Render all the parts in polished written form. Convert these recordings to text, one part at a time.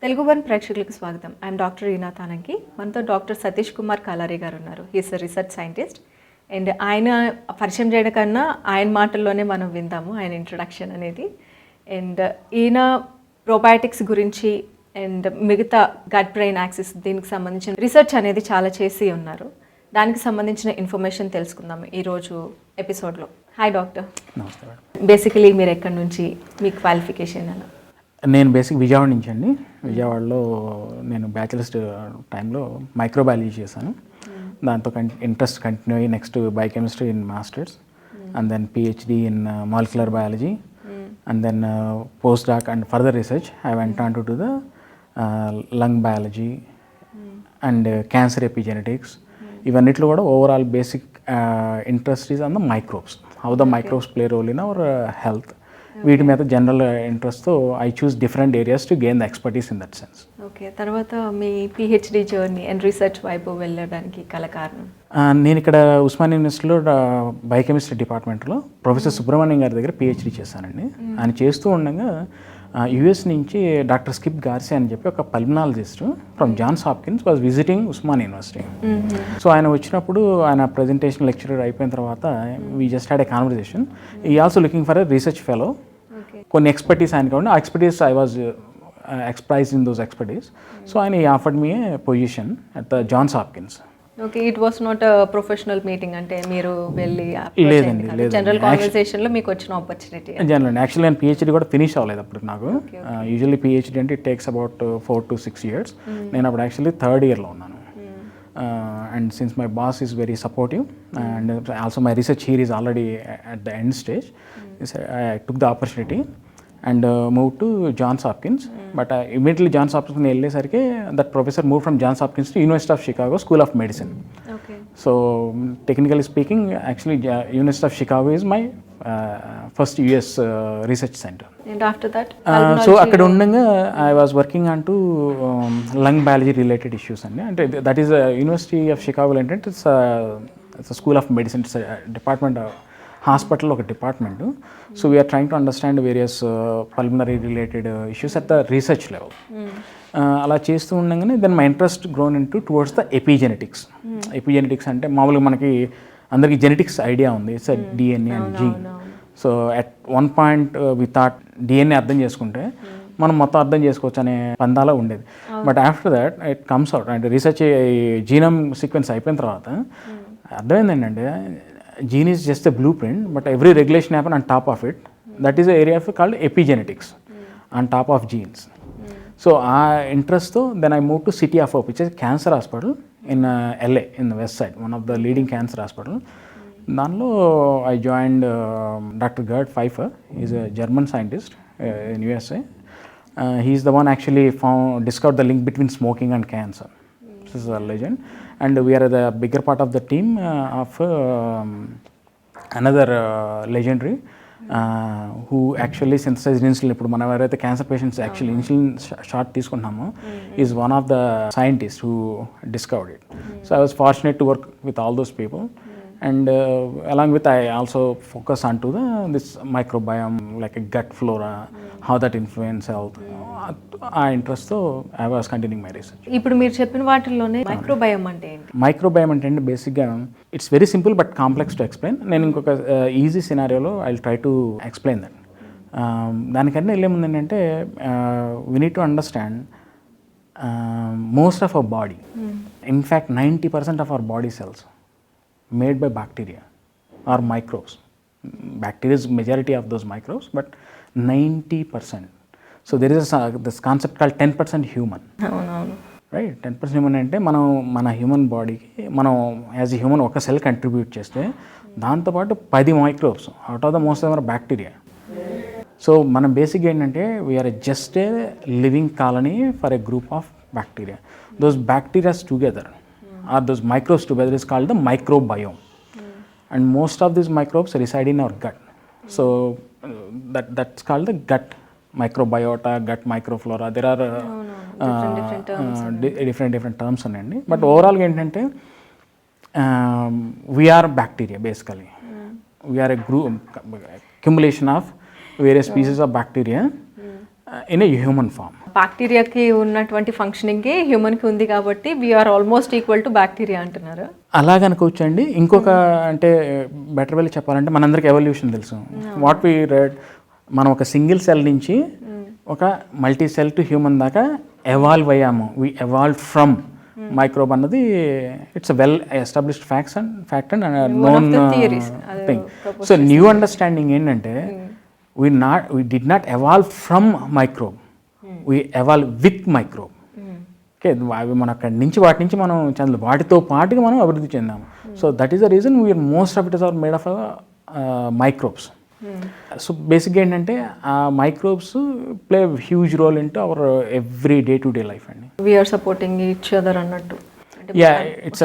Telugu one ప్రేక్షకులకు స్వాగతం. I'm doctor Reena Tananki. మనతో డాక్టర్ సతీష్ కుమార్ కాలారి గారు ఉన్నారు. He's research scientist. అండ్ ఆయన పరిచయం చేయడం కన్నా ఆయన మాటల్లోనే మనం విందాము ఆయన ఇంట్రొడక్షన్ అనేది. అండ్ ఈయన ప్రోబయాటిక్స్ గురించి అండ్ మిగతా గట్ బ్రెయిన్ యాక్సిస్ దీనికి సంబంధించిన రీసెర్చ్ అనేది చాలా చేసి ఉన్నారు. దానికి సంబంధించిన ఇన్ఫర్మేషన్ తెలుసుకుందాం ఈరోజు ఎపిసోడ్లో. Hi doctor. నమస్తే మేడం. బేసికలీ మీరు ఎక్కడి నుంచి, మీ క్వాలిఫికేషన్ అలా? నేను బేసిక్ విజయవాడ నుంచి అండి. విజయవాడలో నేను బ్యాచిలర్స్ టైంలో మైక్రోబయాలజీ చేశాను. దాంతో ఇంట్రెస్ట్ కంటిన్యూ అయ్యి next biochemistry in masters and then PhD in molecular biology and then post doc and further research I went on to the lung biology and cancer epigenetics. ఇవన్నిట్లో కూడా overall basic interest is on the microbes, how the microbes play role in our health. వీటి మీద general ఇంట్రెస్ట్తో I choose different areas to gain the expertise in that sense. Okay, తర్వాత మీ PhD journey and research వైపు వెళ్ళడానికి గల కారణం? నేను ఇక్కడ ఉస్మానియా యూనివర్సిటీలో బయోకెమిస్ట్రీ డిపార్ట్మెంట్లో ప్రొఫెసర్ సుబ్రహ్మణ్యం గారి దగ్గర పిహెచ్డి చేశానండి. ఆయన చేస్తూ ఉండగా యుఎస్ నుంచి డాక్టర్ స్కిప్ గార్సీ అని చెప్పి ఒక pulmonologist from Johns Hopkins was visiting Osmania university. So ఆయన వచ్చినప్పుడు ఆయన ప్రజెంటేషన్ లెక్చరర్ అయిపోయిన తర్వాత we just had a conversation. ఈ also looking for a research fellow. కొన్ని ఎక్స్పర్టీస్ ఆయన కావాలి. ఆ expertise I was expertise in those expertise. So ఆయన offered me a position at the Johns Hopkins. Okay, it was not professional meeting, అంటే మీరు వెళ్ళి లేదండి, జనరల్ కాన్వర్సేషన్లో మీకు వచ్చిన ఆపర్చునిటీ? జనరల్ యాక్చువల్లీ నేను పిహెచ్డి కూడా ఫినిష్ అవ్వలేదు అప్పుడు నాకు. యూజువల్లీ పిహెచ్డి అంటే it takes about 4 to 6 years. నేను అప్పుడు యాక్చువల్లీ థర్డ్ ఇయర్లో ఉన్నాను. And since my boss is very supportive and also my research here is already at the end stage, I took the opportunity and moved to Johns Hopkins. But immediately Johns Hopkins వెళ్ళేసరికి that professor moved from Johns Hopkins to University of Chicago School of Medicine. Okay. So technically speaking, actually University of Chicago is my first US research center. And after that? So అక్కడ ఉండగా I was working on to lung biology related issues అండి. అంటే that is University of Chicago ఏంటంటే it's a School of Medicine, it's a department hospital ఒక department. So we're trying to understand various pulmonary related issues at the research level. అలా చేస్తూ ఉండగానే then my interest grown in to towards the epigenetics. Epigenetics అంటే మామూలుగా మనకి అందరికీ genetics idea ఉంది, it's DNA and gene. So at one point we thought DNA అర్థం చేసుకుంటే మనం మొత్తం అర్థం చేసుకోవచ్చు అనే పందాలో ఉండేది. But after that it comes out అంటే రీసెర్చ్ జీనోమ్ సీక్వెన్స్ అయిపోయిన తర్వాత అర్థమైంది ఏంటంటే gene is just a blueprint, but every regulation happen on top of it. That is an area called epigenetics on top of genes. So interest though, then I moved to City of Hope, which is a cancer hospital in LA in the west side, one of the leading cancer hospital. Danlo I joined Dr. Gerd Pfeiffer. He's a German scientist in USA. He's the one actually discovered the link between smoking and cancer. This is a legend. And we are the bigger part of the team of another legendary who actually synthesized insulin. ఇప్పుడు మనం ఎవరైతే cancer patients actually insulin shot తీసుకుంటున్నామో is one of the scientist who discovered it. So I was fortunate to work with all those people. And along with I also focus on to this microbiome like a gut flora, how that influence health. ఆ ఇంట్రెస్ట్తో I was continuing my research. ఇప్పుడు మీరు చెప్పిన వాటిల్లోనే microbiome అంటే ఏంటి? Microbiome అంటే బేసిక్గా it's very simple but complex to explain. నేను ఇంకొక ఈజీ సినారియోలో I will try to explain that. దానికన్నా వెళ్ళేముంది ఏంటంటే we need to understand most of our body, in fact 90% of our body cells made by bacteria or microbes. Bacteria is majority of those microbes, but 90%. So there is this concept called 10% human. Right? 10% human అంటే మనం మన human బాడీకి మనం as a human ఒక cell contribute చేస్తే దాంతోపాటు 10 microbes out of the most of bacteria. So మనం బేసిక్గా ఏంటంటే we are just a living colony for a group of bacteria. Those bacterias together or those microbes together is called the microbiome. And most of these microbes reside in our gut. So that's called the gut microbiota, gut microflora. There are different terms ఉన్నాయండి. But ఓవరాల్గా ఏంటంటే we are bacteria basically. We are a group accumulation of various species of bacteria in a human form. బ్యాక్టీరియాకి ఉన్నటువంటి ఫంక్షనింగ్కి హ్యూమన్కి ఉంది కాబట్టి we are almost equal to bacteria అంటున్నారు. అలాగనుకోవచ్చు అండి. ఇంకొక అంటే బెటర్ వెళ్ళి చెప్పాలంటే మనందరికి ఎవల్యూషన్ తెలుసు. వాట్ వి రెడ్, మనం ఒక సింగిల్ సెల్ నుంచి ఒక మల్టీ సెల్ టు హ్యూమన్ దాకా ఎవాల్వ్ అయ్యాము. వి ఎవాల్వ్ ఫ్రమ్ మైక్రోబ్ అన్నది it's well established fact and known thing. So new understanding ఏంటంటే we did not evolve from microbe, we evolve with microbe. Okay, అవి మన అక్కడి నుంచి వాటి నుంచి మనం వాటితో పాటుగా మనం అభివృద్ధి చెందాము. So that is the reason we're most of it is are made of microbes. So బేసిక్గా ఏంటంటే ఆ microbes play huge role in to our every day to day life అండి. వీఆర్ సపోర్టింగ్ ఈచ్ అదర్ అన్నట్టు.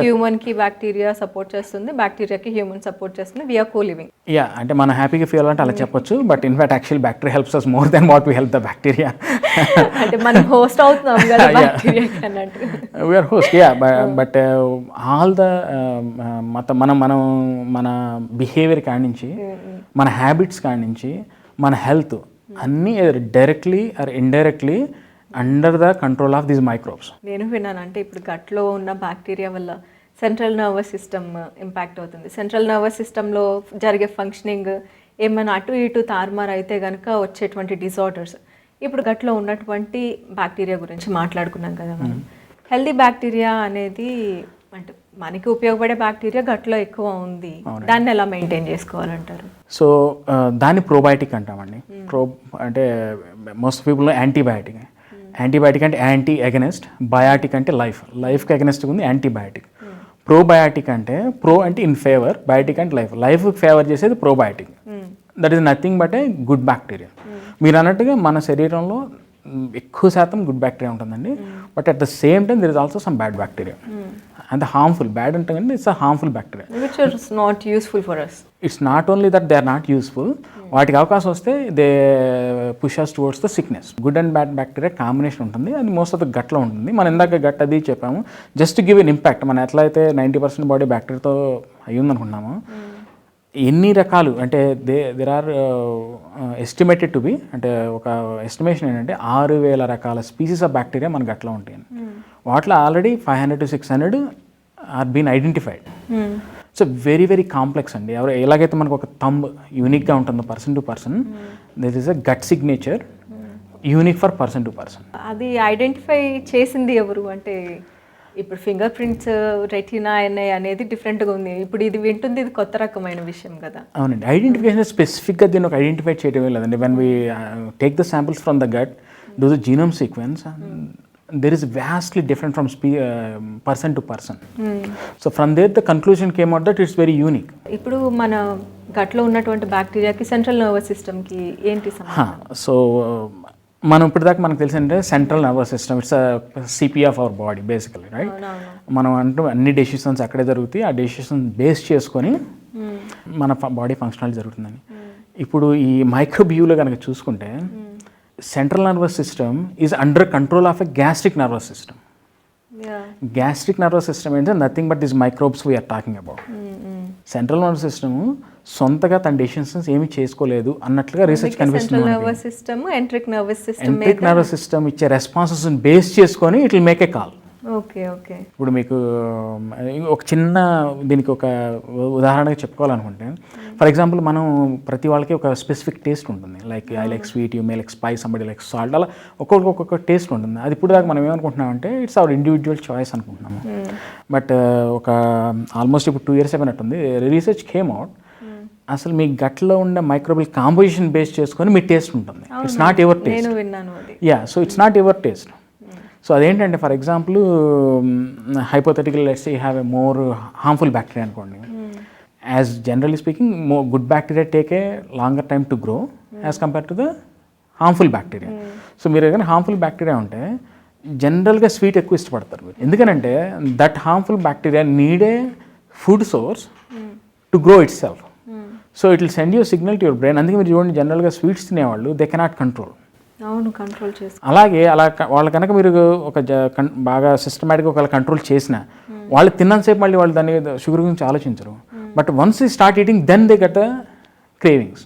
Human కి bacteria support చేస్తుంది, బ్యాక్టీరియాకి human support చేస్తుంది, we're co living. Yeah, అంటే మనం హ్యాపీగా ఫీల్ అంటే అలా చెప్పొచ్చు. But in fact actual bacteria helps us more then what we help the bacteria. అంటే మనం హోస్ట్ అవుతున్నాం కదా బ్యాక్టీరియాకి అన్నట్టు. We are host, yeah. But all the మన బిహేవియర్ కాడి నుంచి, మన హ్యాబిట్స్ కాడి నుంచి, మన హెల్త్ అన్నీ directly or indirectly under the control of these microbes. నేను విన్నాను, అంటే ఇప్పుడు గట్లో ఉన్న బ్యాక్టీరియా వల్ల సెంట్రల్ నర్వస్ సిస్టమ్ ఇంపాక్ట్ అవుతుంది. సెంట్రల్ నర్వస్ సిస్టంలో జరిగే ఫంక్షనింగ్ ఏమైనా అటు ఇటు తారుమారు అయితే కనుక వచ్చేటువంటి డిజార్డర్స్. ఇప్పుడు గట్లో ఉన్నటువంటి బ్యాక్టీరియా గురించి మాట్లాడుకున్నాం కదా మనం. హెల్దీ బ్యాక్టీరియా అనేది అంటే మనకి ఉపయోగపడే బ్యాక్టీరియా గట్లో ఎక్కువ ఉంది, దాన్ని ఎలా మెయింటైన్ చేసుకోవాలంటారు? సో దాన్ని ప్రోబయాటిక్ అంటామండి. అంటే మోస్ట్ పీపుల్ యాంటీబయాటిక్. యాంటీబయాటిక్ అంటే యాంటీ అగెనిస్ట్, బయాటిక్ అంటే లైఫ్కి అగెనిస్ట్గా ఉంది యాంటీబయాటిక్. ప్రోబయాటిక్ అంటే ప్రో అంటే ఇన్ ఫేవర్, బయాటిక్ అంటే లైఫ్కి ఫేవర్ చేసేది probiotic. That is nothing but a good bacteria. మీరు అన్నట్టుగా మన శరీరంలో ఎక్కువ శాతం గుడ్ బ్యాక్టీరియా ఉంటుందండి. But at the same time there is also some bad bacteria. అంటే హార్మ్ఫుల్, బ్యాడ్ అంటే కానీ it's a harmful bacteria which is not useful for us. It's not only that they are not useful, వాటికి అవకాశం వస్తే they push us towards the sickness. Good and bad bacteria combination ఉంటుంది, అది most of the గట్లో ఉంటుంది. మనం ఇందాక gut అది చెప్పాము, జస్ట్ గివ్ ఎన్ ఇంపాక్ట్. మనం ఎట్లా అయితే 90% బాడీ బ్యాక్టీరియాతో అయ్యి ఉందనుకున్నాము, ఎన్ని రకాలు అంటే there are estimated to be, అంటే ఒక ఎస్టిమేషన్ ఏంటంటే 6,000 రకాల స్పీసీస్ ఆఫ్ బ్యాక్టీరియా మన గట్లో ఉంటాయి. వాటిలో already 500 to 600 are been identified. So very very complex అండి. ఎలాగైతే మనకు ఒక థంబ్ యూనిక్గా ఉంటుందో person to person, this is a gut signature unique for person to person. అది ఐడెంటిఫై చేసింది ఎవరు? అంటే ఇప్పుడు ఫింగర్ ప్రింట్స్, రెటీనా అనేది డిఫరెంట్గా ఉంది. ఇప్పుడు ఇది వింటుంది, ఇది కొత్త రకమైన విషయం కదా. అవునండి, ఐడెంటిఫికేషన్ స్పెసిఫిక్గా దీన్ని ఒక ఐడెంటిఫై చేయడమే లేదండి. When we take the samples from the gut, do the genome sequence, there is vastly different from person to person. So from there the conclusion came out that it's very unique. ఇప్పుడు మన గట్లో ఉన్నటువంటి బ్యాక్టీరియాకి central nervous సిస్టమ్కి ఏంటి సంబంధం? So మనం ఇప్పటిదాకా మనకు తెలిసిందంటే central nervous system it's CP of our body basically, right? మనం అంటూ అన్ని డెసిషన్స్ అక్కడే జరుగుతాయి, ఆ డెసిషన్ బేస్ చేసుకొని మన బాడీ ఫంక్షనాలిటీ జరుగుతుందని. ఇప్పుడు ఈ మైక్రోబియూలో కనుక చూసుకుంటే central nervous system is under control of a gastric nervous system. Gastric nervous system is nothing but these microbes we are talking about. Central nervous system సొంతగా తన డెసిషన్స్ ఏమి చేసుకోలేదు అన్నట్లుగా రీసెర్చ్ కనిపిస్తుంది. Central nervous system, enteric nervous system ఇచ్చే responses base చేసుకొని it will make a call. Okay okay. ఇప్పుడు మీకు ఒక చిన్న దీనికి ఒక ఉదాహరణగా చెప్పుకోవాలనుకుంటే, ఫర్ ఎగ్జాంపుల్ మనం ప్రతి వాళ్ళకి ఒక స్పెసిఫిక్ టేస్ట్ ఉంటుంది. Like I like sweet, you may like spice, somebody like salt, అలా ఒక్కొక్క టేస్ట్ ఉంటుంది. అది ఇప్పుడు దాకా మనం ఏమనుకుంటున్నామంటే ఇట్స్ అవర్ ఇండివిజువల్ చాయిస్ అనుకుంటున్నాము. బట్ ఒక ఆల్మోస్ట్ ఇప్పుడు 2 years అయినట్టుంది, రీసెర్చ్ కేమ్ అవుట్, అసలు మీ గట్లో ఉండే మైక్రోబియల్ కాంపోజిషన్ బేస్ చేసుకొని మీ టేస్ట్ ఉంటుంది. It's not your taste. Yeah, so it's not your taste. So అదేంటంటే for example hypothetical let's say you have a more harmful bacteria అనుకోండి. As generally speaking good bacteria take a longer time to grow as compare to the harmful bacteria. So మీరు ఏదైనా harmful bacteria ఉంటే జనరల్గా sweet ఎక్కువ ఇష్టపడతారు మీరు. ఎందుకంటే that harmful bacteria need a food source to grow it self. So it will send you signal to your brain. అందుకే మీరు చూడండి, జనరల్గా స్వీట్స్ తినేవాళ్ళు దే కెనాట్ కంట్రోల్. అవును, కంట్రోల్ చేసి అలాగే వాళ్ళ కనుక మీరు ఒక బాగా సిస్టమేటిక్గా ఒకవేళ కంట్రోల్ చేసిన వాళ్ళు తిన్నంతసేపు మళ్ళీ వాళ్ళు దాన్ని షుగర్ గురించి ఆలోచించరు. But once they start eating then they get the cravings.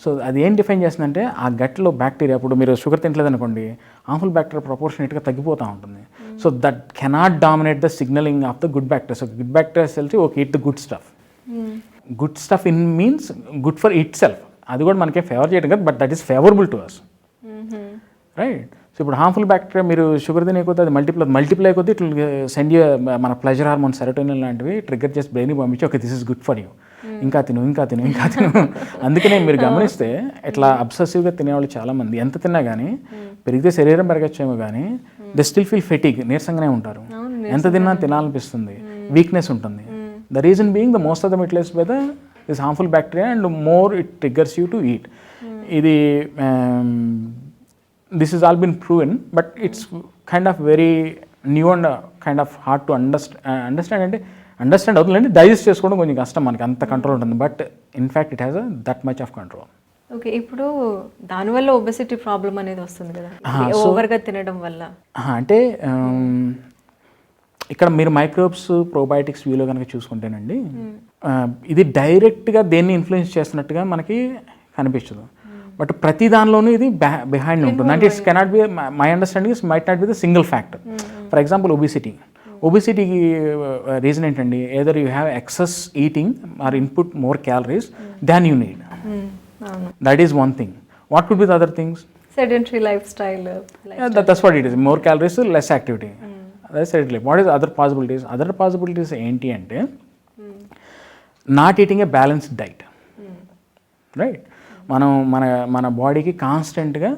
So అది ఏం డిఫైన్ చేస్తుందంటే ఆ గట్లో బ్యాక్టీరియా, ఇప్పుడు మీరు షుగర్ తినలేదు అనుకోండి, హార్మ్ఫుల్ బ్యాక్టీరియా ప్రపోర్షనేట్గా తగ్గిపోతూ ఉంటుంది. So that cannot dominate the signalling of the good bacteria. So good bacteria తెలిసి okay it the good stuff. Good stuff in means good for itself. అది కూడా మనకే ఫేవర్ చేయడం కదా, but that is favourable to us, right? So ఇప్పుడు harmful bacteria మీరు sugar తినేకొద్ది అది మల్టిప్లై అయిపోతే ఇట్ సెండ్ యూ మన ప్లెజర్ హార్మోన్ సెరోటోనిన్ లాంటివి ట్రిగ్గర్ చేసి బ్రెయిన్కి పంపించి okay this is good for you, ఇంకా తిను. అందుకనే మీరు గమనిస్తే ఇట్లా అబ్సెసివ్గా తినేవాళ్ళు చాలామంది ఎంత తిన్నా కానీ పెరిగితే శరీరం పెరగచ్చేమో కానీ దే స్టిల్ ఫీల్ ఫెటిగ్, నీరసంగానే ఉంటారు. ఎంత తిన్నా తినాలనిపిస్తుంది, వీక్నెస్ ఉంటుంది. The reason being the most of the మిట్లెస్ by the this harmful bacteria and more it triggers you to eat. ఇది this has all been proven, but it's kind of very new and kind of hard to understand అంటే understand అవుతుందంటే digest చేసుకోవడం కొంచెం కష్టం, మనకి అంత control ఉంటుంది. But in fact it has that much of control. Okay, ఇప్పుడు దానివల్ల ఒబెసిటీ ప్రాబ్లం అనేది వస్తుంది కదా ఓవర్గా తినడం వల్ల. అంటే ఇక్కడ మీరు మైక్రోబ్స్ ప్రోబయోటిక్స్ వ్యూలో కనుక చూసుకుంటేనండి, ఇది డైరెక్ట్గా దేన్ని ఇన్ఫ్లుయెన్స్ చేస్తున్నట్టుగా మనకి కనిపించదు. బట్ ప్రతి దానిలోనూ ఇది బిహైండ్ ఉంటుంది. అంటే it's cannot be, my understanding is might not be the single factor. For example ఒబిసిటీకి రీజన్ ఏంటండి, either you have excess eating or input more calories than you need. That is one thing. What could be the other things? Sedentary life style. That's what it is. More calories, less activity. What is other possibilities? Other possibilities ఏంటి అంటే not eating a balanced diet, right? మనం మన బాడీకి కాన్స్టెంట్గా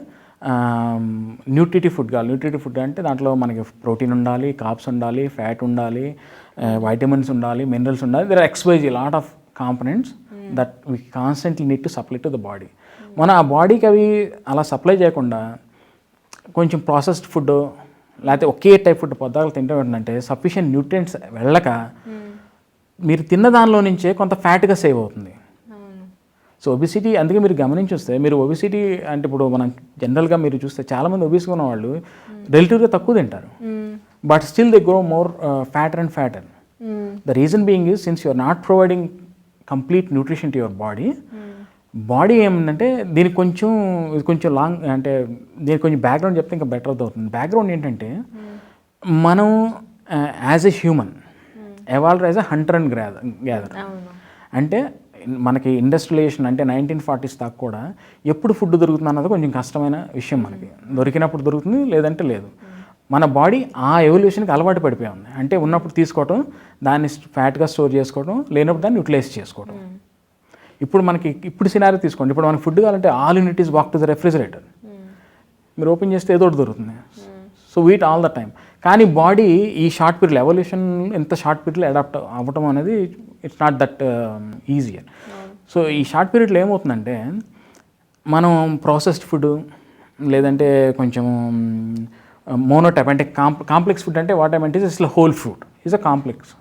nutritive food కావాలి. Nutritive food అంటే దాంట్లో మనకి ప్రోటీన్ ఉండాలి, కార్బ్స్ ఉండాలి, ఫ్యాట్ ఉండాలి, వైటమిన్స్ ఉండాలి, మినరల్స్ ఉండాలి. There are XYZ lot of components that we constantly need to supply to the body. మనం ఆ బాడీకి అవి అలా సప్లై చేయకుండా కొంచెం ప్రాసెస్డ్ ఫుడ్ లేకపోతే ఒకే టైప్ ఫుడ్ పదార్థాలు తింటే ఏంటంటే సఫిషియెంట్ న్యూట్రియంట్స్ వెళ్ళక మీరు తిన్న దానిలో నుంచే కొంత ఫ్యాట్గా సేవ్ అవుతుంది. సో ఒబిసిటీ, అందుకే మీరు గమనించి వస్తే మీరు ఒబిసిటీ అంటే ఇప్పుడు మనం జనరల్గా మీరు చూస్తే చాలామంది ఒబిసిగా ఉన్న వాళ్ళు రిలేటివ్గా తక్కువ తింటారు, but still they grow more fatter and fatter. The reason being is since you're not providing complete nutrition to your body ఏమిటంటే దీనికి కొంచెం లాంగ్ అంటే దీనికి కొంచెం బ్యాక్గ్రౌండ్ చెప్తే ఇంకా బెటర్ అవుతుంది. బ్యాక్గ్రౌండ్ ఏంటంటే మనం as a human evolve as a Hunter and gather. అంటే మనకి ఇండస్ట్రియలైజేషన్ అంటే 1940s దాకా కూడా ఎప్పుడు ఫుడ్ దొరుకుతుంది అన్నది కొంచెం కష్టమైన విషయం. మనకి దొరికినప్పుడు దొరుకుతుంది, లేదంటే లేదు. మన బాడీ ఆ ఎవల్యూషన్కి అలవాటు పడిపోయి ఉంది. అంటే ఉన్నప్పుడు తీసుకోవటం, దాన్ని ఫ్యాట్గా స్టోర్ చేసుకోవడం, లేనప్పుడు దాన్ని యూటిలైజ్ చేసుకోవడం. ఇప్పుడు సినారీ తీసుకోండి. ఇప్పుడు మనకి ఫుడ్ కావాలంటే all unit is walk to the refrigerator. మీరు ఓపెన్ చేస్తే ఏదో ఒకటి దొరుకుతుంది. So wheat all the time. కానీ బాడీ ఈ షార్ట్ పీరియడ్ ఎవల్యూషన్ ఎంత షార్ట్ పీరియడ్లో అడాప్ట్ అవ్వటం అనేది it's not that easier. So ఈ షార్ట్ పీరియడ్లో ఏమవుతుందంటే మనం ప్రాసెస్డ్ ఫుడ్ లేదంటే కొంచెం మోనోటైప్ అంటే కాంప్లెక్స్ ఫుడ్ అంటే what I mean is whole fruit is a complex.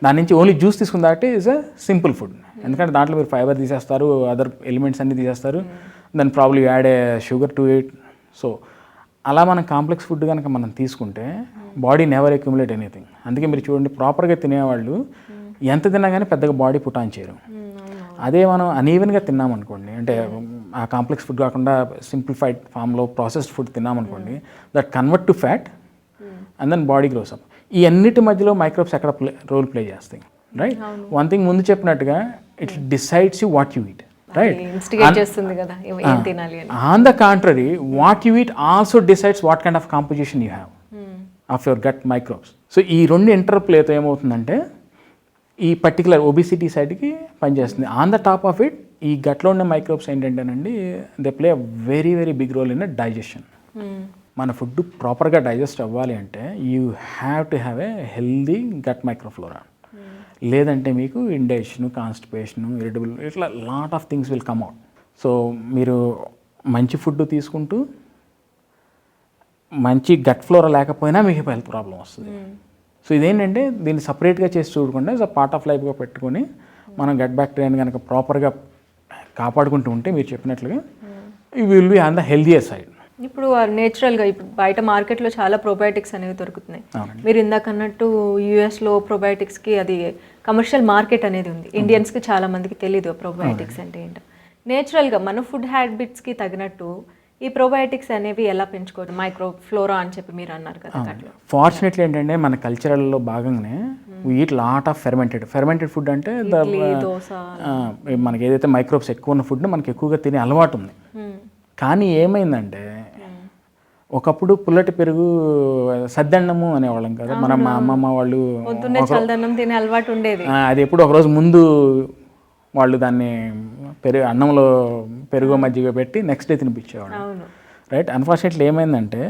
దాని నుంచి ఓన్లీ జ్యూస్ తీసుకున్న దాటి ఈజ్ అ సింపుల్ ఫుడ్. ఎందుకంటే దాంట్లో మీరు ఫైబర్ తీసేస్తారు, అదర్ ఎలిమెంట్స్ అన్నీ తీసేస్తారు, దాన్ని probably add A sugar to it. So అలా మనం కాంప్లెక్స్ ఫుడ్ కనుక మనం తీసుకుంటే బాడీ నెవర్ అక్యుములేట్ ఎనీథింగ్. అందుకే మీరు చూడండి, ప్రాపర్గా తినేవాళ్ళు ఎంత తిన్నా కానీ పెద్దగా బాడీ పుట్ ఆన్ చేయరు. అదే మనం అనీవెన్గా తిన్నామనుకోండి, అంటే ఆ కాంప్లెక్స్ ఫుడ్ కాకుండా సింప్లిఫైడ్ ఫామ్లో ప్రాసెస్డ్ ఫుడ్ తిన్నామనుకోండి, that convert to fat and then body grows up. ఈ అన్నిటి మధ్యలో మైక్రోబ్స్ ఎక్కడ రోల్ ప్లే చేస్తాయి, రైట్? వన్ థింగ్ ముందు చెప్పినట్టుగా it decides you what you eat, right? On the contrary, what you eat also decides what kind of composition you have of your gut microbes. So ఈ రెండు ఇంటర్ప్లేతో ఏమవుతుందంటే ఈ particular obesity సైడ్కి పనిచేస్తుంది. On the top of it ఈ గట్లో ఉన్న microbes ఏంటంటేనండి, they play a very very big role in digestion. మన ఫుడ్ ప్రాపర్గా డైజెస్ట్ అవ్వాలి అంటే you have to have a healthy gut microflora. లేదంటే మీకు ఇండైజెషన్, కాన్స్టిపేషను, ఇరిటబుల్, ఇట్లా lot of things will come out. So మీరు మంచి ఫుడ్ తీసుకుంటూ మంచి గట్ ఫ్లోరా లేకపోయినా మీకు హెల్త్ ప్రాబ్లం వస్తుంది. సో ఇదేంటంటే దీన్ని సపరేట్గా చేసి చూడకుండా ఇట్స్ అ పార్ట్ ఆఫ్ లైఫ్గా పెట్టుకొని మనం గట్ బ్యాక్టీరియాని కనుక ప్రాపర్గా కాపాడుకుంటూ ఉంటే మీరు చెప్పినట్లుగా you will be on the healthier side. ఇప్పుడు నేచురల్గా ఇప్పుడు బయట మార్కెట్లో చాలా ప్రోబయోటిక్స్ అనేవి దొరుకుతున్నాయి. మీరు ఇందాక అన్నట్టు యూఎస్లో ప్రోబయోటిక్స్కి అది కమర్షియల్ మార్కెట్ అనేది ఉంది. ఇండియన్స్కి చాలా మందికి తెలీదు ప్రోబయోటిక్స్ అంటే ఏంటో. నేచురల్గా మన ఫుడ్ హ్యాబిట్స్కి తగినట్టు ఈ ప్రోబయోటిక్స్ అనేవి ఎలా పెంచుకోవచ్చు, మైక్రో ఫ్లోరా అని చెప్పి మీరు అన్నారు కదా అట్లా. ఫార్చునేట్లీ ఏంటంటే మన కల్చరల్లో భాగంగానే eat lot of fermented food అంటే దోశ మనకి ఏదైతే మైక్రోబ్స్ ఎక్కువ ఉన్న ఫుడ్ మనకి ఎక్కువగా తినే అలవాటు ఉంది. కానీ ఏమైందంటే ఒకప్పుడు పుల్లటి పెరుగు సద్దన్నము అనేవాళ్ళం కదా, మా అమ్మమ్మ వాళ్ళు పొద్దున్నే చల్లదన్నం తినే అలవాటు ఉండేది. అది ఎప్పుడు ఒకరోజు ముందు వాళ్ళు దాన్ని అన్నంలో పెరుగు మజ్జిగ పెట్టి నెక్స్ట్ డే తినిపించేవాళ్ళు, రైట్. అన్ఫార్చునేట్లీ ఏమైందంటే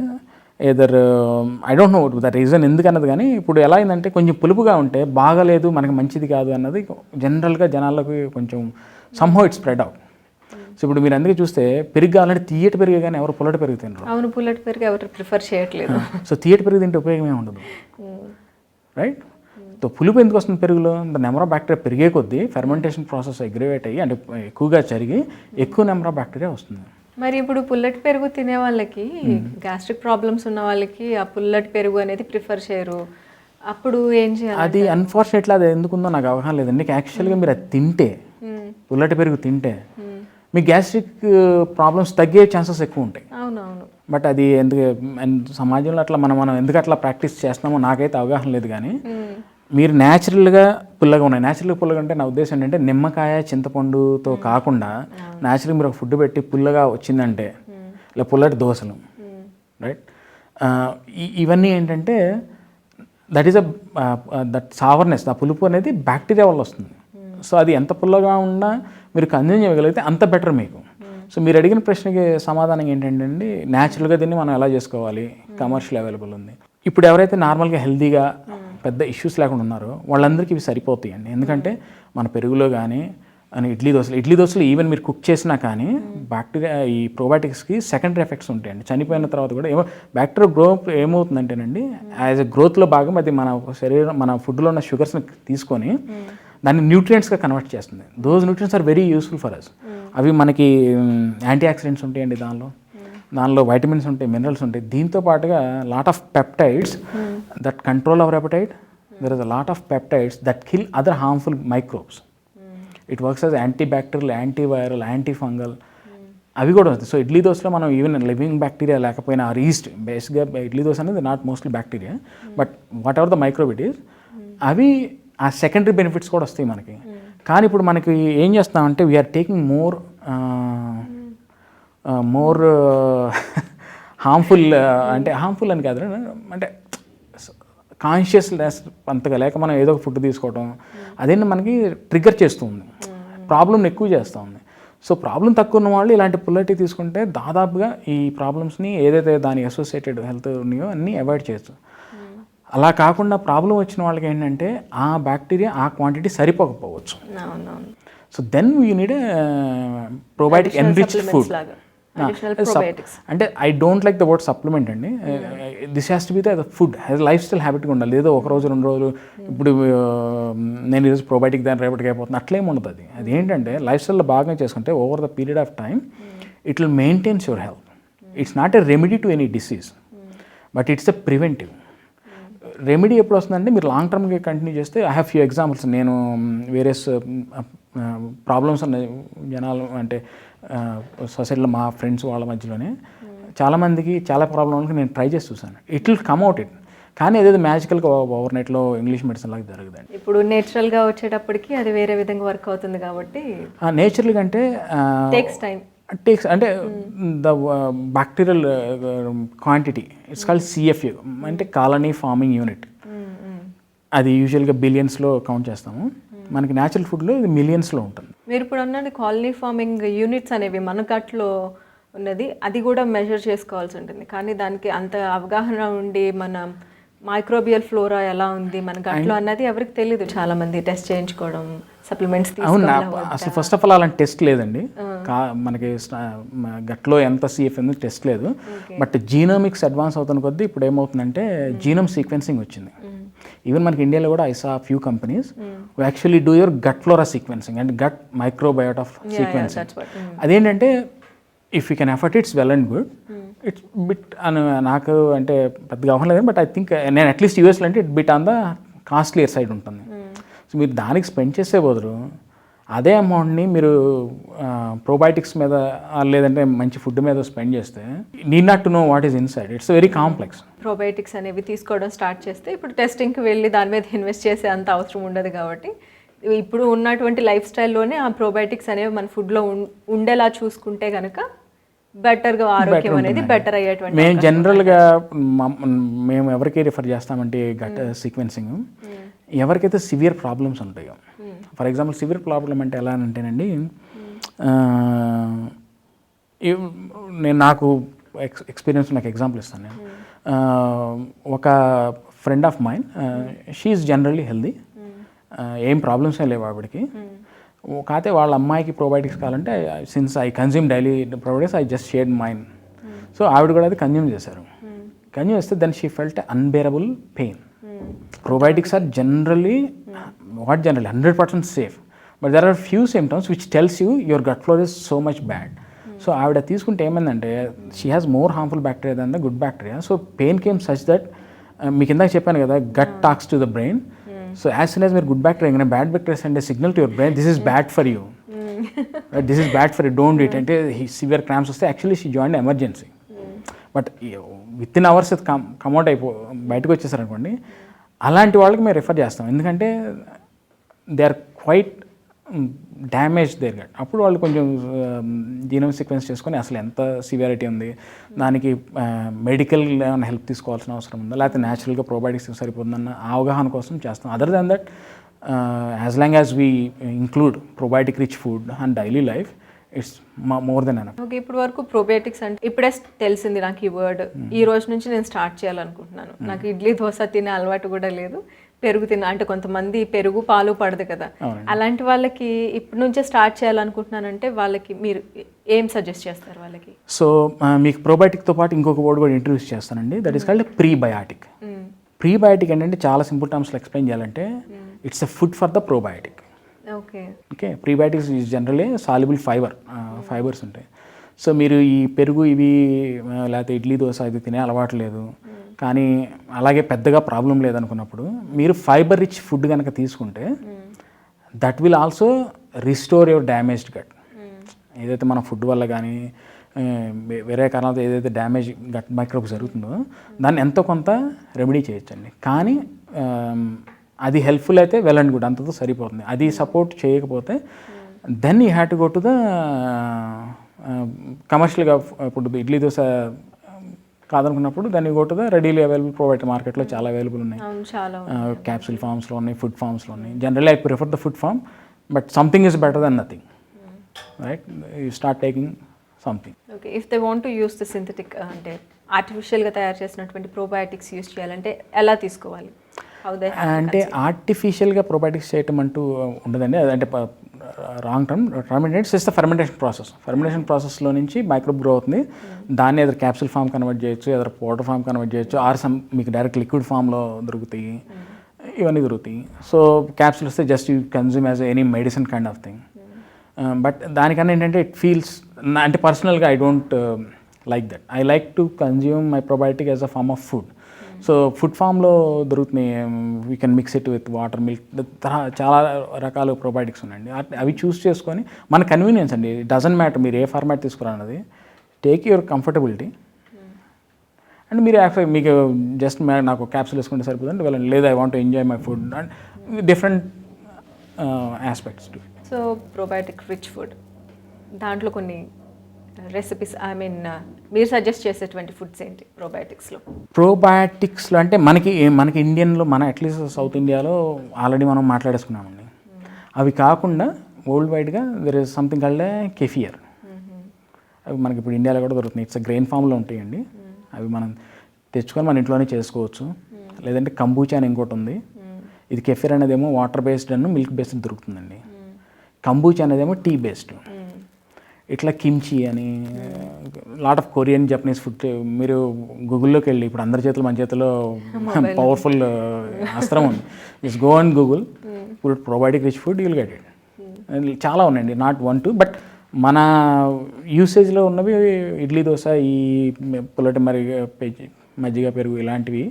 I don't know the reason ఎందుకన్నది, కానీ ఇప్పుడు ఎలా అయిందంటే కొంచెం పులుపుగా ఉంటే బాగాలేదు మనకి మంచిది కాదు అన్నది జనరల్గా జనాలకు కొంచెం somehow it spread out. So ఇప్పుడు మీరు అందుకే చూస్తే పెరుగు కావాలంటే తీయటి పెరుగు కానీ ఎవరు పుల్లటి పెరుగు తినరు. అవును, పుల్లటి పెరుగు ఎవరు ప్రిఫర్ చేయట్లేదు. సో తీయటి పెరుగు తింటే ఉపయోగమే ఉండదు, రైట్. సో పులుపు ఎందుకు వస్తుంది పెరుగులో? ద నెంబర్ ఆఫ్ బ్యాక్టీరియా పెరిగే కొద్దీ ఫెర్మెంటేషన్ ప్రాసెస్ అగ్రివేట్ అయ్యి అంటే ఎక్కువగా జరిగి ఎక్కువ నెంబర్ ఆఫ్ బ్యాక్టీరియా వస్తుంది. మరి ఇప్పుడు పుల్లటి పెరుగు తినే వాళ్ళకి, గ్యాస్ట్రిక్ ప్రాబ్లమ్స్ ఉన్న వాళ్ళకి ఆ పుల్లటి పెరుగు అనేది ప్రిఫర్ చేయరు, అప్పుడు ఏం చేయాలి? అది అన్ఫార్చునేట్లీ అది ఎందుకుందో నాకు అవగాహన లేదండి. యాక్చువల్గా మీరు అది తింటే, పుల్లటి పెరుగు తింటే మీ గ్యాస్ట్రిక్ ప్రాబ్లమ్స్ తగ్గే ఛాన్సెస్ ఎక్కువ ఉంటాయి. అవునవును. బట్ అది ఎందుకు సమాజంలో అట్లా మనం ఎందుకు అట్లా ప్రాక్టీస్ చేస్తున్నామో నాకైతే అవగాహన లేదు. కానీ మీరు న్యాచురల్గా పుల్లగా ఉన్నాయి. న్యాచురల్గా పుల్లగా అంటే నా ఉద్దేశం ఏంటంటే నిమ్మకాయ చింతపండుతో కాకుండా న్యాచురల్గా మీరు ఒక ఫుడ్ పెట్టి పుల్లగా వచ్చిందంటే, ఇలా పుల్లటి దోశలు, రైట్. ఇవన్నీ ఏంటంటే దట్ ఈస్ దట్ సావర్నెస్, ఆ పులుపు అనేది బ్యాక్టీరియా వల్ల వస్తుంది. సో అది ఎంత పుల్లగా ఉన్నా మీరు కన్జ్యూమ్ చేయగలిగితే అంత బెటర్ మీకు. సో మీరు అడిగిన ప్రశ్నకి సమాధానం ఏంటంటే అండి, న్యాచురల్గా దీన్ని మనం ఎలా చేసుకోవాలి, కమర్షియల్ అవైలబుల్ ఉంది. ఇప్పుడు ఎవరైతే నార్మల్గా హెల్తీగా పెద్ద ఇష్యూస్ లేకుండా ఉన్నారో వాళ్ళందరికీ ఇవి సరిపోతాయండి. ఎందుకంటే మన పెరుగులో కానీ అని ఇడ్లీ దోశలు ఈవెన్ మీరు కుక్ చేసినా కానీ బ్యాక్టీరియా ఈ ప్రోబయోటిక్స్కి సెకండరీ ఎఫెక్ట్స్ ఉంటాయండి. చనిపోయిన తర్వాత కూడా బ్యాక్టీరియా గ్రో ఏమవుతుందంటేనండి, యాజ్ ఎ గ్రోత్లో భాగం అది మన శరీరం మన ఫుడ్లో ఉన్న షుగర్స్ని తీసుకొని దాన్ని న్యూట్రియంట్స్గా కన్వర్ట్ చేస్తుంది. Those nutrients are very useful for us. అవి మనకి యాంటీ ఆక్సిడెంట్స్ ఉంటాయండి, దానిలో వైటమిన్స్ ఉంటాయి, మినరల్స్ ఉంటాయి. దీంతో పాటుగా lot of peptides that control our appetite. There is a lot of peptides that kill other harmful microbes. It works as antibacterial, antiviral, antifungal, అవి కూడా వస్తాయి. సో ఇడ్లీ దోశలో మనం ఈవెన్ లివింగ్ బ్యాక్టీరియా లేకపోయినా ఆర్ ఈస్ట్, బేస్గా ఇడ్లీ దోశ అనేది not mostly bacteria, but what ever the microbe it is, అవి ఆ secondary benefits కూడా వస్తాయి మనకి. కానీ ఇప్పుడు మనకి ఏం చేస్తామంటే వీఆర్ టేకింగ్ మోర్ హార్మ్ఫుల్, అంటే హార్మ్ఫుల్ అని కాదు, అంటే కాన్షియస్నెస్ అంతగా లేక మనం ఏదో ఒక ఫుడ్ తీసుకోవడం అదేంటి మనకి ట్రిగ్గర్ చేస్తుంది, ప్రాబ్లమ్ని ఎక్కువ చేస్తూ ఉంది. సో ప్రాబ్లం తక్కువ ఉన్న వాళ్ళు ఇలాంటి పుల్లటి తీసుకుంటే దాదాపుగా ఈ ప్రాబ్లమ్స్ని ఏదైతే దాని అసోసియేటెడ్ హెల్త్ ఉన్నాయో అన్నీ అవాయిడ్ చేయొచ్చు. అలా కాకుండా ప్రాబ్లం వచ్చిన వాళ్ళకి ఏంటంటే ఆ బ్యాక్టీరియా ఆ క్వాంటిటీ సరిపోకపోవచ్చు. So then you need probiotic enriched food. అంటే I don't like the word supplement అండి. This has to be the food life style హ్యాబిట్గా ఉండాలి. ఏదో ఒక రోజు 2 రోజులు ఇప్పుడు నేను ఈరోజు ప్రోబయోటిక్ దాని రేపటికి అయిపోతుంది అట్లేమి ఉండదు. అది ఏంటంటే లైఫ్ స్టైల్లో బాగా చేసుకుంటే over the period of time it will maintains your health. It's not a remedy to any disease, but it's a preventive. Remedy ఎప్పుడు వస్తుందంటే మీరు లాంగ్ టర్మ్గా కంటిన్యూ చేస్తే. I have few examples. నేను వేరియస్ ప్రాబ్లమ్స్ ఉన్నాయి జనాలు అంటే సొసైటీలో మా ఫ్రెండ్స్ వాళ్ళ మధ్యలోనే చాలామందికి చాలా ప్రాబ్లమ్కి నేను ట్రై చేసి చూసాను. It will come out it. కానీ ఏదైతే మ్యాజికల్గా ఓవర్ నైట్లో ఇంగ్లీష్ మెడిసిన్ లాగా జరగదండి. ఇప్పుడు నేచురల్గా వచ్చేటప్పటికి అది వేరే విధంగా వర్క్ అవుతుంది కాబట్టి నేచురల్గా అంటే టేక్స్ అంటే the bacterial quantity it's called CFU అంటే కాలనీ ఫార్మింగ్ యూనిట్. అది యూజువల్గా బిలియన్స్లో కౌంట్ చేస్తాము. మనకి న్యాచురల్ ఫుడ్లో ఇది మిలియన్స్లో ఉంటుంది. మీరు ఇప్పుడు అన్నది కాలనీ ఫార్మింగ్ యూనిట్స్ అనేవి మన గట్లో ఉన్నది, అది కూడా మెజర్ చేసుకోవాల్సి ఉంటుంది. కానీ దానికి అంత అవగాహన ఉండి మన మైక్రోబియల్ ఫ్లోరా ఎలా ఉంది మన గట్లో అన్నది ఎవరికి తెలియదు. చాలా మంది టెస్ట్ చేయించుకోవడం, సప్లిమెంట్స్ తీసుకోవడం. అసలు ఫస్ట్ ఆఫ్ ఆల్ అలాంటి టెస్ట్ లేదండి. మనకి గట్లో ఎంత సిఎఫ్ ఎందుకు టెస్ట్ లేదు. బట్ జీనోమిక్స్ అడ్వాన్స్ అవుతున్న కొద్దీ ఇప్పుడు ఏమవుతుందంటే జీనోమ్ సీక్వెన్సింగ్ వచ్చింది. ఈవెన్ మనకి ఇండియాలో కూడా I saw few companies who actually do your gut flora sequencing and gut microbiota of sequencing. అదేంటంటే if you can afford it's well and good. It's bit అని నాకు అంటే పెద్దగా అవ్వలేదు, బట్ ఐ థింక్ నేను అట్లీస్ట్ యూఎస్లో అంటే it bit on the costlier side ఉంటుంది. సో మీరు దానికి స్పెండ్ చేసే బదులు అదే అమౌంట్ని మీరు ప్రోబయోటిక్స్ మీద లేదంటే మంచి ఫుడ్ మీద స్పెండ్ చేస్తే need not to know what is inside. It's very complex. Probiotics అనేవి తీసుకోవడం స్టార్ట్ చేస్తే ఇప్పుడు టెస్టింగ్కి వెళ్ళి దాని మీద ఇన్వెస్ట్ చేసే అంత అవసరం ఉండదు కాబట్టి ఇప్పుడు ఉన్నటువంటి లైఫ్ స్టైల్లోనే ఆ ప్రోబయోటిక్స్ అనేవి మన ఫుడ్లో ఉండేలా చూసుకుంటే కనుక బెటర్గా ఆరోగ్యం అనేది బెటర్ అయ్యేటువంటి మేము జనరల్గా మేము ఎవరికి రిఫర్ చేస్తామంటే గట్ సీక్వెన్సింగ్ ఎవరికైతే సివియర్ ప్రాబ్లమ్స్ ఉంటాయో. ఫర్ ఎగ్జాంపుల్ సివియర్ ప్రాబ్లం అంటే ఎలా అంటేనండి, నేను నాకు ఎక్స్పీరియన్స్ నాకు ఎగ్జాంపుల్ ఇస్తాను. నేను ఒక friend of mine, she is generally healthy, ఏం ప్రాబ్లమ్స్ లేవు ఆవిడకి. కాకపోతే వాళ్ళ అమ్మాయికి ప్రోబయోటిక్స్ కావాలంటే since I consume daily probiotics I just shared mine. So ఆవిడ కూడా అది కన్జ్యూమ్ చేశారు. కన్జ్యూమ్ చేస్తే then she felt unbearable pain. Probiotics are generally 100% safe, but there are few symptoms which tells you your gut flora is so much bad. So ఆవిడ తీసుకుంటే ఏమైందంటే she has more harmful bacteria then the good bacteria. So pain came such that మీకు ఇందాక చెప్పాను కదా, gut talks to the brain. So as soon as మీరు good bacteria bad bacteria send a signal to your brain, this is bad for you, this is bad for you, don't it. అంటే severe cramps వస్తే actually she join emergency. But with in hours come out బయటకు వచ్చేసారనుకోండి, అలాంటి వాళ్ళకి మేము refer చేస్తాం. ఎందుకంటే they are quite damage their gut. అప్పుడు వాళ్ళు కొంచెం జీనోమ్ సీక్వెన్స్ చేసుకొని అసలు ఎంత సివియారిటీ ఉంది, దానికి మెడికల్ ఏమైనా హెల్ప్ తీసుకోవాల్సిన అవసరం ఉందా, లేకపోతే న్యాచురల్గా ప్రోబయోటిక్స్ సరిపోతుందన్న అవగాహన కోసం చేస్తాం. Other than that, as long as we include probiotic rich food and daily life, it's more than enough. Okay, ఇప్పుడు వరకు ప్రోబయోటిక్స్ అంటే ఇప్పుడే తెలిసింది నాకు ఈ వర్డ్. ఈ రోజు నుంచి నేను స్టార్ట్ చేయాలనుకుంటున్నాను. నాకు ఇడ్లీ దోశ తినే అలవాటు కూడా లేదు, పెరుగు తిన అంటే కొంతమంది పెరుగు పాలు పడదు కదా, అలాంటి వాళ్ళకి ఇప్పటి నుంచే స్టార్ట్ చేయాలనుకుంటున్నానంటే వాళ్ళకి మీరు ఏం సజెస్ట్ చేస్తారు వాళ్ళకి? సో మీకు ప్రోబయోటిక్తో పాటు ఇంకొక వర్డ్ కూడా ఇంట్రడ్యూస్ చేస్తానండి, that is called prebiotic. Prebiotic ఏంటంటే చాలా సింపుల్ టర్మ్స్లో ఎక్స్ప్లెయిన్ చేయాలంటే it's a food for the probiotic. Okay, prebiotics is generally soluble fibres ఉంటాయి. సో మీరు ఈ పెరుగు ఇవి లేకపోతే ఇడ్లీ దోశ ఇది తినే అలవాటు లేదు, కానీ అలాగే పెద్దగా ప్రాబ్లం లేదనుకున్నప్పుడు మీరు ఫైబర్ రిచ్ ఫుడ్ కనుక తీసుకుంటే that will also restore your damaged gut. ఏదైతే మన ఫుడ్ వల్ల కానీ వేరే కారణాలతో ఏదైతే డ్యామేజ్ గట్ మైక్రోబ్స్ జరుగుతుందో దాన్ని ఎంతో కొంత రెమెడీ చేయొచ్చండి. కానీ అది హెల్ప్ఫుల్ అయితే వెల్ అండ్ గుడ్, అంతతో సరిపోతుంది. అది సపోర్ట్ చేయకపోతే then you have to go to the కమర్షియల్గా. ఇప్పుడు ఇడ్లీ దోశ కాదనుకున్నప్పుడు దాన్ని go to the readily available provide మార్కెట్లో చాలా అవైలబుల్ ఉన్నాయి, క్యాప్సూల్ ఫామ్స్లో ఉన్నాయి, ఫుడ్ ఫామ్స్లో ఉన్నాయి. Generally I prefer the food form, but something is better than nothing, right? You start taking something. Okay, if they want to use the synthetic అంటే ఆర్టిఫిషియల్గా తయారు చేసినటువంటి ప్రోబయోటిక్స్ యూస్ చేయాలంటే ఎలా తీసుకోవాలి? అంటే ఆర్టిఫిషియల్గా ప్రోబయోటిక్స్ చేయటం అంటూ ఉండదండి. అదంటే రాంగ్ టర్మ్ ఏంటంటే it's the fermentation process. Fermentation ప్రాసెస్లో నుంచి మైక్రోబ్ గ్రో అవుతుంది. దాన్ని ఎదురు క్యాప్సూల్ ఫామ్ కన్వర్ట్ చేయొచ్చు, ఎదురు పౌడర్ ఫామ్ కన్వర్ట్ చేయొచ్చు, ఆర్ మీకు డైరెక్ట్ లిక్విడ్ ఫామ్లో దొరుకుతాయి, ఇవన్నీ దొరుకుతాయి. సో క్యాప్సూల్ వస్తే just you consume as any medicine kind of thing. But దానికన్నా ఏంటంటే ఇట్ ఫీల్స్, అంటే పర్సనల్గా I don't like that. I like to consume my probiotic as a form of food. So food ఫామ్లో దొరుకుతున్నాయి, we can mix it with water, milk, చాలా రకాల probiotics ఉన్నాయండి. అవి చూస్ చేసుకొని మన కన్వీనియన్స్ అండి. ఇట్ డజంట్ మ్యాటర్ మీరు ఏ ఫార్మాట్ తీసుకురాన్నది, టేక్ యువర్ కంఫర్టబిలిటీ. అండ్ మీరు యాక్చువల్ మీకు జస్ట్ నాకు క్యాప్సూల్ వేసుకుంటే సరిపోతుంది వెళ్ళండి, లేదా I want to enjoy my food and different aspects too. So probiotic rich food, దాంట్లో కొన్ని రెసిపీస్ మీరు సజెస్ట్ చేసేటువంటి ఫుడ్స్ ఏంటి ప్రోబయోటిక్స్లో? ప్రోబయోటిక్స్లో అంటే మనకి ఇండియన్లో, మన అట్లీస్ట్ సౌత్ ఇండియాలో ఆల్రెడీ మనం మాట్లాడేసుకున్నామండి. అవి కాకుండా వరల్డ్ వైడ్గా దెర్ ఇస్ సంథింగ్ కాల్డ్ కెఫియర్. అవి మనకి ఇప్పుడు ఇండియాలో కూడా దొరుకుతున్నాయి. ఇట్స్ గ్రెయిన్ ఫామ్లో ఉంటాయండి. అవి మనం తెచ్చుకొని మన ఇంట్లోనే చేసుకోవచ్చు. లేదంటే కంబూచా అని ఇంకోటి ఉంది. ఇది కెఫియర్ అనేది ఏమో వాటర్ బేస్డ్ అన్న మిల్క్ బేస్డ్ దొరుకుతుందండి. కంబూచా అనేదేమో టీ బేస్డ్. ఇట్లా కిమ్చి అని lot of Korean Japanese food మీరు గూగుల్లోకి వెళ్ళి, ఇప్పుడు అందరి చేతులు మన చేతిలో పవర్ఫుల్ అస్త్రం ఉంది, it's go and Google food probiotic rich food, you'll get it. చాలా ఉన్నాయండి, నాట్ 1 2, బట్ మన యూసేజ్లో ఉన్నవి ఇడ్లీ దోశ, ఈ పుల్లటి మజ్జిగ పెరుగు ఇలాంటివి.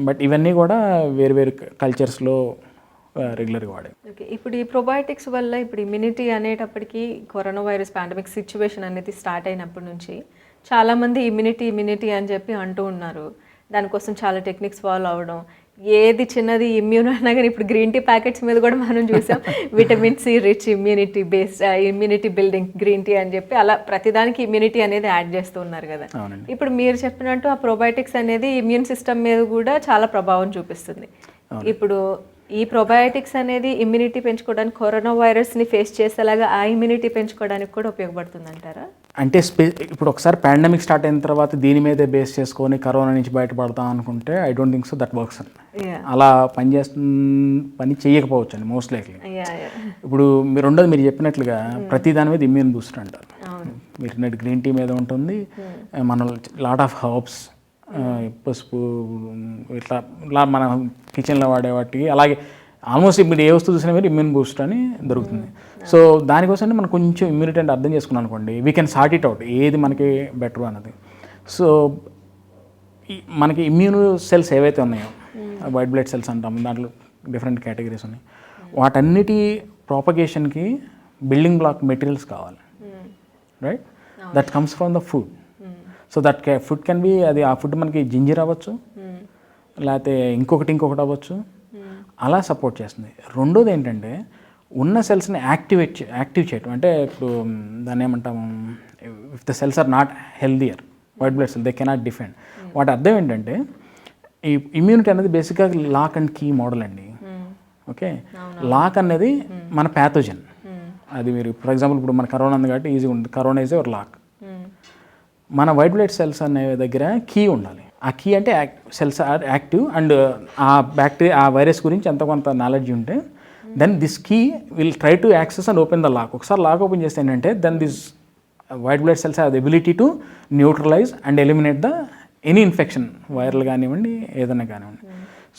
బట్ ఇవన్నీ కూడా వేరు వేరు కల్చర్స్లో రెగ్యులర్గా వాడేది. ఓకే, ఇప్పుడు ఈ ప్రోబయోటిక్స్ వల్ల ఇప్పుడు ఇమ్యూనిటీ అనేటప్పటికి కరోనా వైరస్ పాండమిక్ సిచ్యువేషన్ అనేది స్టార్ట్ అయినప్పటి నుంచి చాలామంది ఇమ్యూనిటీ అని చెప్పి అంటూ ఉన్నారు. దానికోసం చాలా టెక్నిక్స్ ఫాలో అవ్వడం, ఏది చిన్నది ఇమ్యూన్ అయినా కానీ ఇప్పుడు గ్రీన్ టీ ప్యాకెట్స్ మీద కూడా మనం చూసాం vitamin C rich immunity based immunity building green tea అని చెప్పి అలా ప్రతిదానికి ఇమ్యూనిటీ అనేది యాడ్ చేస్తూ ఉన్నారు కదా. ఇప్పుడు మీరు చెప్పినట్టు ఆ ప్రోబయోటిక్స్ అనేది ఇమ్యూన్ సిస్టమ్ మీద కూడా చాలా ప్రభావం చూపిస్తుంది. ఇప్పుడు ఈ ప్రోబయోటిక్స్ అనేది ఇమ్యూనిటీ పెంచుకోవడానికి, కరోనా వైరస్ని ఫేస్ చేసేలాగా ఆ ఇమ్యూనిటీ పెంచుకోవడానికి కూడా ఉపయోగపడుతుంది అంటారా? అంటే ఇప్పుడు ఒకసారి పాండమిక్ స్టార్ట్ అయిన తర్వాత దీని మీదే బేస్ చేసుకొని కరోనా నుంచి బయటపడతాం అనుకుంటే I don't think so that works అండి. అలా పని చేయకపోవచ్చు అండి మోస్ట్ లైక్లీ. ఇప్పుడు మీరు చెప్పినట్లుగా ప్రతి దాని మీద ఇమ్యూన్ బూస్టర్ అంటారు. మీరు గ్రీన్ టీ మీద ఉంటుంది, మన లాట్ ఆఫ్ హర్బ్స్, పసుపు, ఇట్లా మన కిచెన్లో వాడే వాటికి, అలాగే ఆల్మోస్ట్ ఇప్పుడు ఏ వస్తువు చూసినా మీరు ఇమ్యూన్ బూస్ట్ అని దొరుకుతుంది. సో దానికోసం మనం కొంచెం ఇమ్యూనిటీ అంటే అర్థం చేసుకున్నాం అనుకోండి, we can sort it out ఏది మనకి బెటర్ అన్నది. సో మనకి ఇమ్యూన్ సెల్స్ ఏవైతే ఉన్నాయో, వైట్ బ్లడ్ సెల్స్ అంటాం, దాంట్లో డిఫరెంట్ కేటగిరీస్ ఉన్నాయి. వాటన్నిటి ప్రాపగేషన్కి బిల్డింగ్ బ్లాక్ మెటీరియల్స్ కావాలి, right? That comes from the food. So that food can be, అది ఆ ఫుడ్ మనకి జింజర్ అవ్వచ్చు, లేకపోతే ఇంకొకటి అవ్వచ్చు, అలా సపోర్ట్ చేస్తుంది. రెండోది ఏంటంటే ఉన్న సెల్స్ని యాక్టివ్ చేయటం. అంటే ఇప్పుడు దాన్ని ఏమంటాము, if the cells are not healthier, white blood cell they cannot defend. వాటి అర్థం ఏంటంటే ఈ ఇమ్యూనిటీ అనేది బేసిక్గా లాక్ అండ్ కీ మోడల్ అండి. ఓకే, లాక్ అనేది మన ప్యాథోజన్. అది మీరు ఫర్ ఎగ్జాంపుల్ ఇప్పుడు మన కరోనా ఉంది కాబట్టి ఈజీగా ఉంటుంది, కరోనా ఈజ్ యువర్ లాక్. మన వైట్ బ్లడ్ సెల్స్ అనే దగ్గర కీ ఉండాలి. ఆ కీ అంటే సెల్స్ ఆర్ యాక్టివ్ అండ్ ఆ బ్యాక్టీరియా, ఆ వైరస్ గురించి ఎంత కొంత నాలెడ్జ్ ఉంటే then this key will try to access and open the lock. ఒకసారి లాక్ ఓపెన్ చేస్తే ఏంటంటే then this white blood cells have the ability to neutralise and eliminate the any infection, viral కానివ్వండి ఏదైనా కానివ్వండి.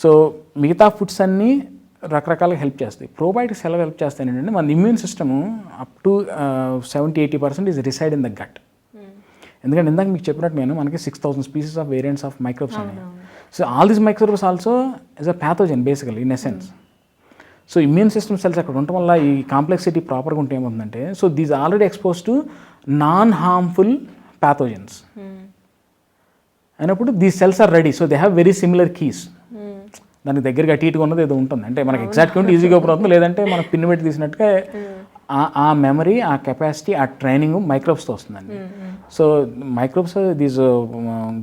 సో మిగతా foods అన్నీ రకరకాలుగా help చేస్తాయి. ప్రోబయోటిక్స్ ఎలా హెల్ప్ చేస్తాయి ఏంటంటే మన immune system up to 70-80% is reside in the gut. ఎందుకంటే ఇందాక మీకు చెప్పినట్టు మనకి 6,000 species of variants of microbes ఉన్నాయి. So all these microbes also is a pathogen basically in essence. So immune system cells అక్కడ ఉండటం వల్ల ఈ కాంప్లెక్సిటీ ప్రాపర్గా ఉంటే ఏమవుతుందంటే, so these already expose to non harmful pathogens అయినప్పుడు these cells are ready. So they have very similar keys. దానికి దగ్గరగా అటు ఉన్నది ఏదో ఉంటుంది, అంటే మనకి ఎగ్జాక్ట్గా ఉంటే ఈజీగా ఓపెన్ అవుతుంది, లేదంటే మనం పిన్ పెట్టి తీసినట్టుగా ఆ మెమరీ, ఆ కెపాసిటీ, ఆ ట్రైనింగ్ మైక్రోబ్స్తో వస్తుందండి. So microbes, these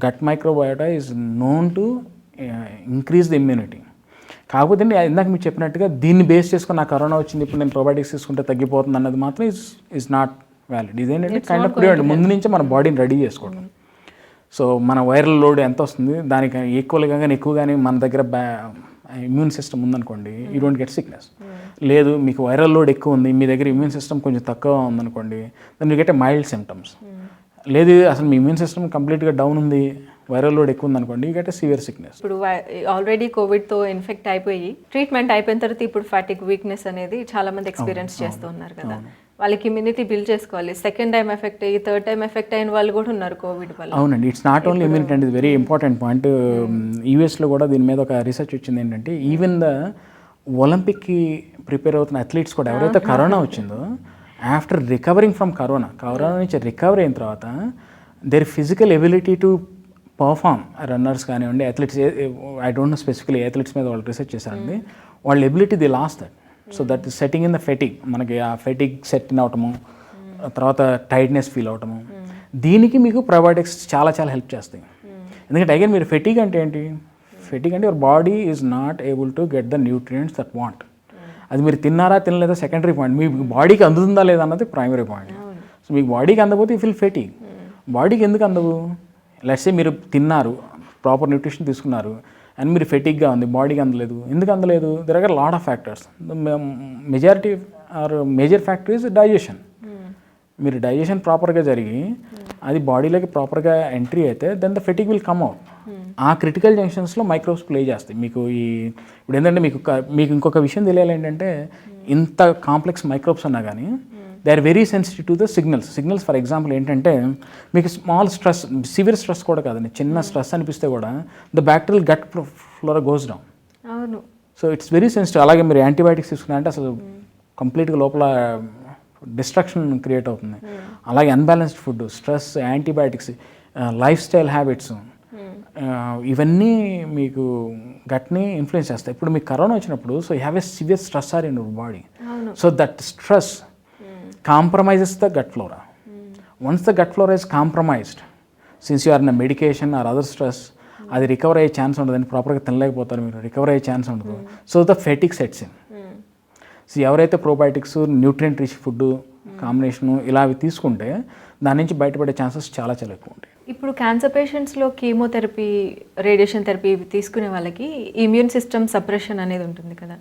gut microbiota is known to increase the immunity. కాకపోతే ఇందాక మీకు చెప్పినట్టుగా దీన్ని బేస్ చేసుకుని నాకు కరోనా వచ్చింది, ఇప్పుడు నేను ప్రోబయోటిక్స్ తీసుకుంటే తగ్గిపోతుంది అన్నది మాత్రం ఈజ్ నాట్ వ్యాలిడ్. ఇదేంటంటే కైండ్ ఆఫ్ ప్రివెంట్, ముందు నుంచే మన బాడీని రెడీ చేసుకోవడం. సో మన వైరల్ లోడ్ ఎంత వస్తుంది, దానికి ఈక్వల్గా కానీ ఎక్కువ కానీ మన దగ్గర ఇమ్యూన్ సిస్టమ్ ఉందనుకోండి, యూ డోంట్ గెట్ సిక్నెస్. లేదు మీకు వైరల్ లోడ్ ఎక్కువ ఉంది, మీ దగ్గర ఇమ్యూన్ సిస్టమ్ కొంచెం తక్కువ ఉందనుకోండి, దాన్ని you get a mild symptoms. లేదు అసలు మీ ఇమ్యూన్ సిస్టమ్ కంప్లీట్గా డౌన్ ఉంది, వైరల్ లోడ్ ఎక్కువ ఉందనుకోండి, you get a severe sickness. ఇప్పుడు ఆల్రెడీ కోవిడ్తో ఇన్ఫెక్ట్ అయిపోయి ట్రీట్మెంట్ అయిపోయిన తర్వాత ఇప్పుడు ఫాటిక్ వీక్నెస్ అనేది చాలా మంది ఎక్స్పీరియన్స్ చేస్తూ ఉన్నారు కదా. వాళ్ళకి ఇమ్యూనిటీ బిల్డ్ చేసుకోవాలి. సెకండ్ టైం ఎఫెక్ట్ అయ్యి థర్డ్ టైం ఎఫెక్ట్ అయిన వాళ్ళు కూడా ఉన్నారు కోవిడ్ వల్ల. అవునండి, ఇట్స్ నాట్ ఓన్లీ ఇమ్యూనిటీ అండి, వెరీ ఇంపార్టెంట్ పాయింట్. యూఎస్లో కూడా దీని మీద ఒక రీసెర్చ్ వచ్చింది ఏంటంటే, ఈవెన్ ద ఒలింపిక్కి ప్రిపేర్ అవుతున్న అథ్లీట్స్ కూడా ఎవరైతే కరోనా వచ్చిందో, ఆఫ్టర్ రికవరింగ్ ఫ్రమ్ కరోనా నుంచి రికవర్ అయిన తర్వాత their physical ability to perform, runners కానివ్వండి, athletes, I don't know specifically athletes మీద వాళ్ళు రీసెర్చ్ చేశారండి, వాళ్ళ ability the last that. So that is setting in the fatigue, మనకి ఆ ఫెటిగ్ సెట్ అవటము, తర్వాత టైట్నెస్ ఫీల్ అవటము, దీనికి మీకు ప్రోబయోటిక్స్ చాలా చాలా హెల్ప్ చేస్తాయి. ఎందుకంటే అగైన్ మీరు ఫెటిగ్ అంటే ఏంటి, ఫెటిగ్ అంటే your body is not able to get the nutrients that want. అది మీరు తిన్నారా తినలేదా సెకండరీ పాయింట్, మీ బాడీకి అందుతుందా లేదా అన్నది ప్రైమరీ పాయింట్. సో మీకు బాడీకి అందకపోతే యూ ఫీల్ ఫెటిగ్. బాడీకి ఎందుకు అందవు, లెట్స్ సే మీరు తిన్నారు, ప్రాపర్ న్యూట్రిషన్ తీసుకున్నారు, అండ్ మీరు ఫెటిక్గా ఉంది, బాడీకి అందలేదు. ఎందుకు అందలేదు, there are lot of factors. Majority or major factor is digestion. మీరు డైజెషన్ ప్రాపర్గా జరిగి అది బాడీలోకి ప్రాపర్గా ఎంట్రీ అయితే then the fatigue will come out. ఆ క్రిటికల్ జంక్షన్స్లో మైక్రోబ్స్ ప్లే చేస్తాయి. మీకు ఇప్పుడు ఏంటంటే మీకు ఇంకొక విషయం తెలియాలి ఏంటంటే, ఇంత కాంప్లెక్స్ మైక్రోబ్స్ ఉన్నా కానీ they are very sensitive to the signals. For example ఏంటంటే, మీకు స్మాల్ స్ట్రెస్, సివియర్ స్ట్రెస్ కూడా కాదండి, చిన్న స్ట్రెస్ అనిపిస్తే కూడా the bacterial gut flora goes down. అవును, సో ఇట్స్ వెరీ సెన్సిటివ్. అలాగే మీరు యాంటీబయాటిక్స్ తీసుకున్నారంటే అసలు కంప్లీట్గా లోపల డిస్ట్రక్షన్ క్రియేట్ అవుతుంది. అలాగే unbalanced food, stress, antibiotics, life style habits, ఇవన్నీ మీకు గట్ని ఇన్ఫ్లుయెన్స్ చేస్తాయి. ఇప్పుడు మీకు కరోనా వచ్చినప్పుడు so you have a severe stressor in your body. So that stress compromises the gut flora. Once the gut flora is compromised, since you are in medication or other stress, అది recover అయ్యే chance ఉండదు. ప్రాపర్గా తినలేకపోతారు, మీరు recover అయ్యే chance ఉండదు. So the fatigue sets in. సో ఎవరైతే probiotics, nutrient rich food combination ఇలా అవి తీసుకుంటే దాని నుంచి బయటపడే ఛాన్సెస్ చాలా చాలా ఎక్కువ ఉంటాయి. ఇప్పుడు క్యాన్సర్ పేషెంట్స్లో కీమోథెరపీ, రేడియేషన్ థెరపీ తీసుకునే వాళ్ళకి ఇమ్యూన్ సిస్టమ్ సప్రెషన్ అనేది ఉంటుంది కదా,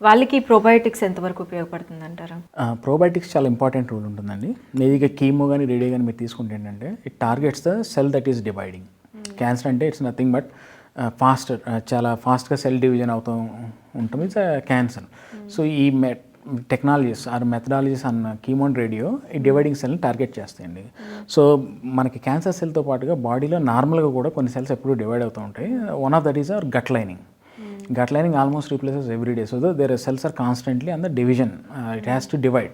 వాళ్ళకి ప్రోబయోటిక్స్ ఎంతవరకు ఉపయోగపడుతుంది అంటారా? ప్రోబయోటిక్స్ చాలా ఇంపార్టెంట్ రోల్ ఉంటుందండి. మీదిగా కీమో కానీ రేడియో కానీ మీరు తీసుకుంటే ఏంటంటే it targets the cell that is dividing. Cancer అంటే ఇట్స్ నథింగ్ బట్ చాలా ఫాస్ట్గా సెల్ డివిజన్ అవుతూ ఉంటుంది. It's cancer. సో ఈ టెక్నాలజీస్ ఆర్ మెథడాలజీస్ అన్న కీమో అండ్ రేడియో ఈ డివైడింగ్ సెల్ని టార్గెట్ చేస్తాయండి. సో మనకి క్యాన్సర్ సెల్తో పాటుగా బాడీలో నార్మల్గా కూడా కొన్ని సెల్స్ ఎప్పుడూ డివైడ్ అవుతూ ఉంటాయి. One of that is our gut lining. Gut lining almost replaces every day. So their cells are constantly on the division. It has to divide.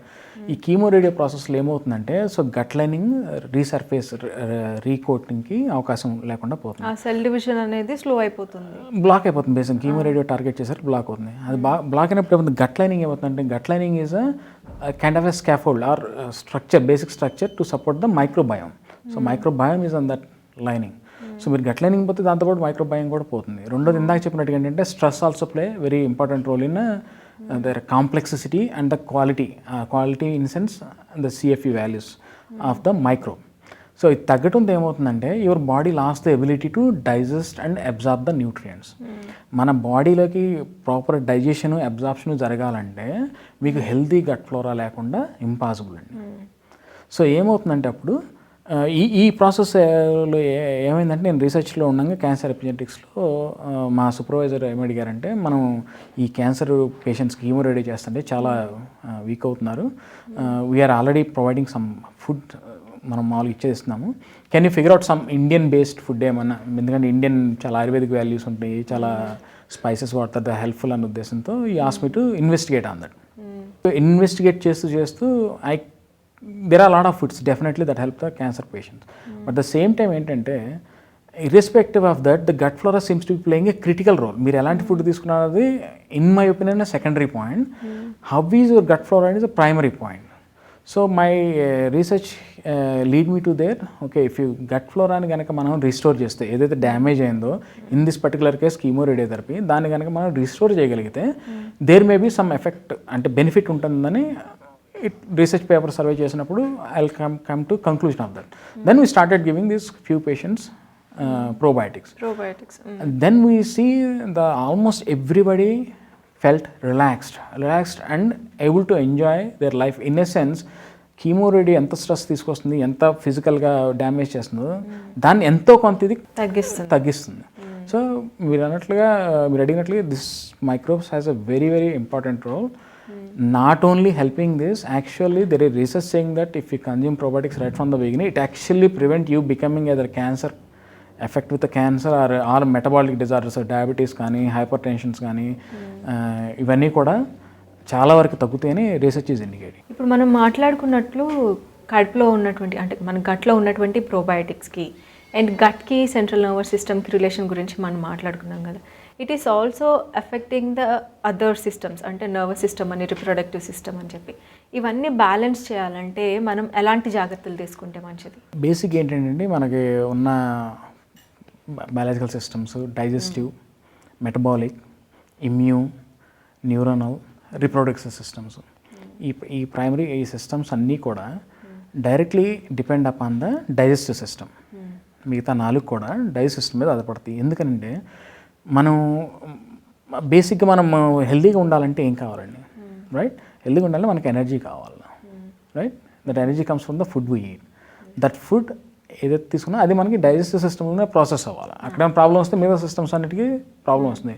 ఈ కీమో రేడియో ప్రాసెస్లో ఏమవుతుందంటే సో గట్ లైనింగ్ రీసర్ఫేస్ రీకోటింగ్కి అవకాశం లేకుండా పోతుంది. ఆ cell division అనేది slow అయిపోతుంది, బ్లాక్ అయిపోతుంది. బేసిక్ కీమో రేడియో టార్గెట్ చేసరికి బ్లాక్ అవుతుంది. అది బ్లాక్ అయినప్పుడు ఏమవుతుంది, గట్ లైనింగ్ ఏమవుతుందంటే gut lining is kind of a scaffold or structure, basic structure to support the microbiome. So microbiome is on that lining. So మీరు gut lining పోతే దాంతోపాటు microbiome కూడా పోతుంది. రెండోది ఇందాక చెప్పినట్టుగా ఏంటంటే stress also play very important role in their complexity and the quality in sense the CFE values of the micro. సో ఇది తగ్గటంతో ఏమవుతుందంటే your body lost the ability to digest and absorb the nutrients. మన బాడీలోకి proper digestion absorption జరగాలంటే మీకు healthy gut flora లేకుండా impossible అండి. సో ఏమవుతుందంటే అప్పుడు ఈ ప్రాసెస్లో ఏమైందంటే నేను రీసెర్చ్లో ఉండగా క్యాన్సర్ ఎపిజెనెటిక్స్లో మా సూపర్వైజర్ ఏమడిగారంటే మనం ఈ క్యాన్సర్ పేషెంట్స్కి కీమో రేడియో చేస్తుంటే చాలా వీక్ అవుతున్నారు, we are already providing some food మనం మామూలుగా ఇచ్చేస్తున్నాము, can you figure out some Indian based food ఏమన్నా, ఎందుకంటే ఇండియన్ చాలా ఆయుర్వేదిక్ వాల్యూస్ ఉంటాయి, చాలా స్పైసెస్ వాడతారు, హెల్ప్ఫుల్ అనే ఉద్దేశంతో ఈ ask me to investigate on that. Investigate చేస్తూ there are a lot of foods definitely that help the cancer patients, but the same time ఏంటంటే irrespective of that the gut flora seems to be playing a critical role. మీరు ఎలాంటి food తీసుకున్నది in my opinion a secondary point. How is your gut flora is a primary point. So my research lead me to there. Okay, if you gut flora ని కనుక మనం restore చేస్తే ఏదైతే damage అయిందో in this particular case chemo radiotherapy దాన్ని కనుక మనం restore చేయగలిగితే there may be some effect, అంటే బెనిఫిట్ ఉంటుందని రీసెర్చ్ పేపర్ సర్వే చేసినప్పుడు I will come to conclusion of that. Then we started giving this few patients probiotics. Then we see the almost everybody felt relaxed and able to enjoy their life. In a sense chemo radio ఎంత stress తీసుకొస్తుంది, ఎంత ఫిజికల్గా damage చేస్తుందో దాన్ని ఎంతో కొంత ఇది తగ్గిస్తుంది. సో మీరు అడిగినట్లుగా this microbes has a very very important role. Not only helping this, actually there is research saying that if you consume probiotics right from the beginning, it actually prevent you becoming either cancer, affect with the cancer or metabolic disorders, diabetes కానీ hypertensions కానీ ఇవన్నీ కూడా చాలా వరకు తగ్గుతాయని research is indicating. ఇప్పుడు మనం మాట్లాడుకున్నట్లు కడుపులో ఉన్నటువంటి అంటే మన గట్లో ఉన్నటువంటి ప్రోబయోటిక్స్కి అండ్ గట్కి సెంట్రల్ నర్వస్ సిస్టమ్కి రిలేషన్ గురించి మనం మాట్లాడుకున్నాం కదా. It is also affecting the other systems, అంటే నర్వస్ సిస్టమ్ అని, రిప్రొడక్టివ్ సిస్టమ్ అని చెప్పి ఇవన్నీ బ్యాలెన్స్ చేయాలంటే మనం ఎలాంటి జాగ్రత్తలు తీసుకుంటే మంచిది? బేసిక్ ఏంటంటే మనకి ఉన్న biological systems digestive, metabolic, immune, neuronal, reproductive systems, ఈ ప్రైమరీ ఈ సిస్టమ్స్ అన్నీ కూడా directly depend upon the digestive system. మిగతా 4 కూడా డైజెస్ట్ సిస్టమ్ మీద ఆధారపడతాయి. ఎందుకంటే మనం బేసిక్గా మనం హెల్తీగా ఉండాలంటే ఏం కావాలండి, రైట్? హెల్తీగా ఉండాలంటే మనకి ఎనర్జీ కావాలి, right? That energy comes from the food we eat. That food ఏదైతే తీసుకున్నా అది మనకి డైజెస్టివ్ సిస్టమ్లోనే ప్రాసెస్ అవ్వాలి. అక్కడ ప్రాబ్లం వస్తే మిగతా సిస్టమ్స్ అన్నిటికీ ప్రాబ్లం వస్తుంది.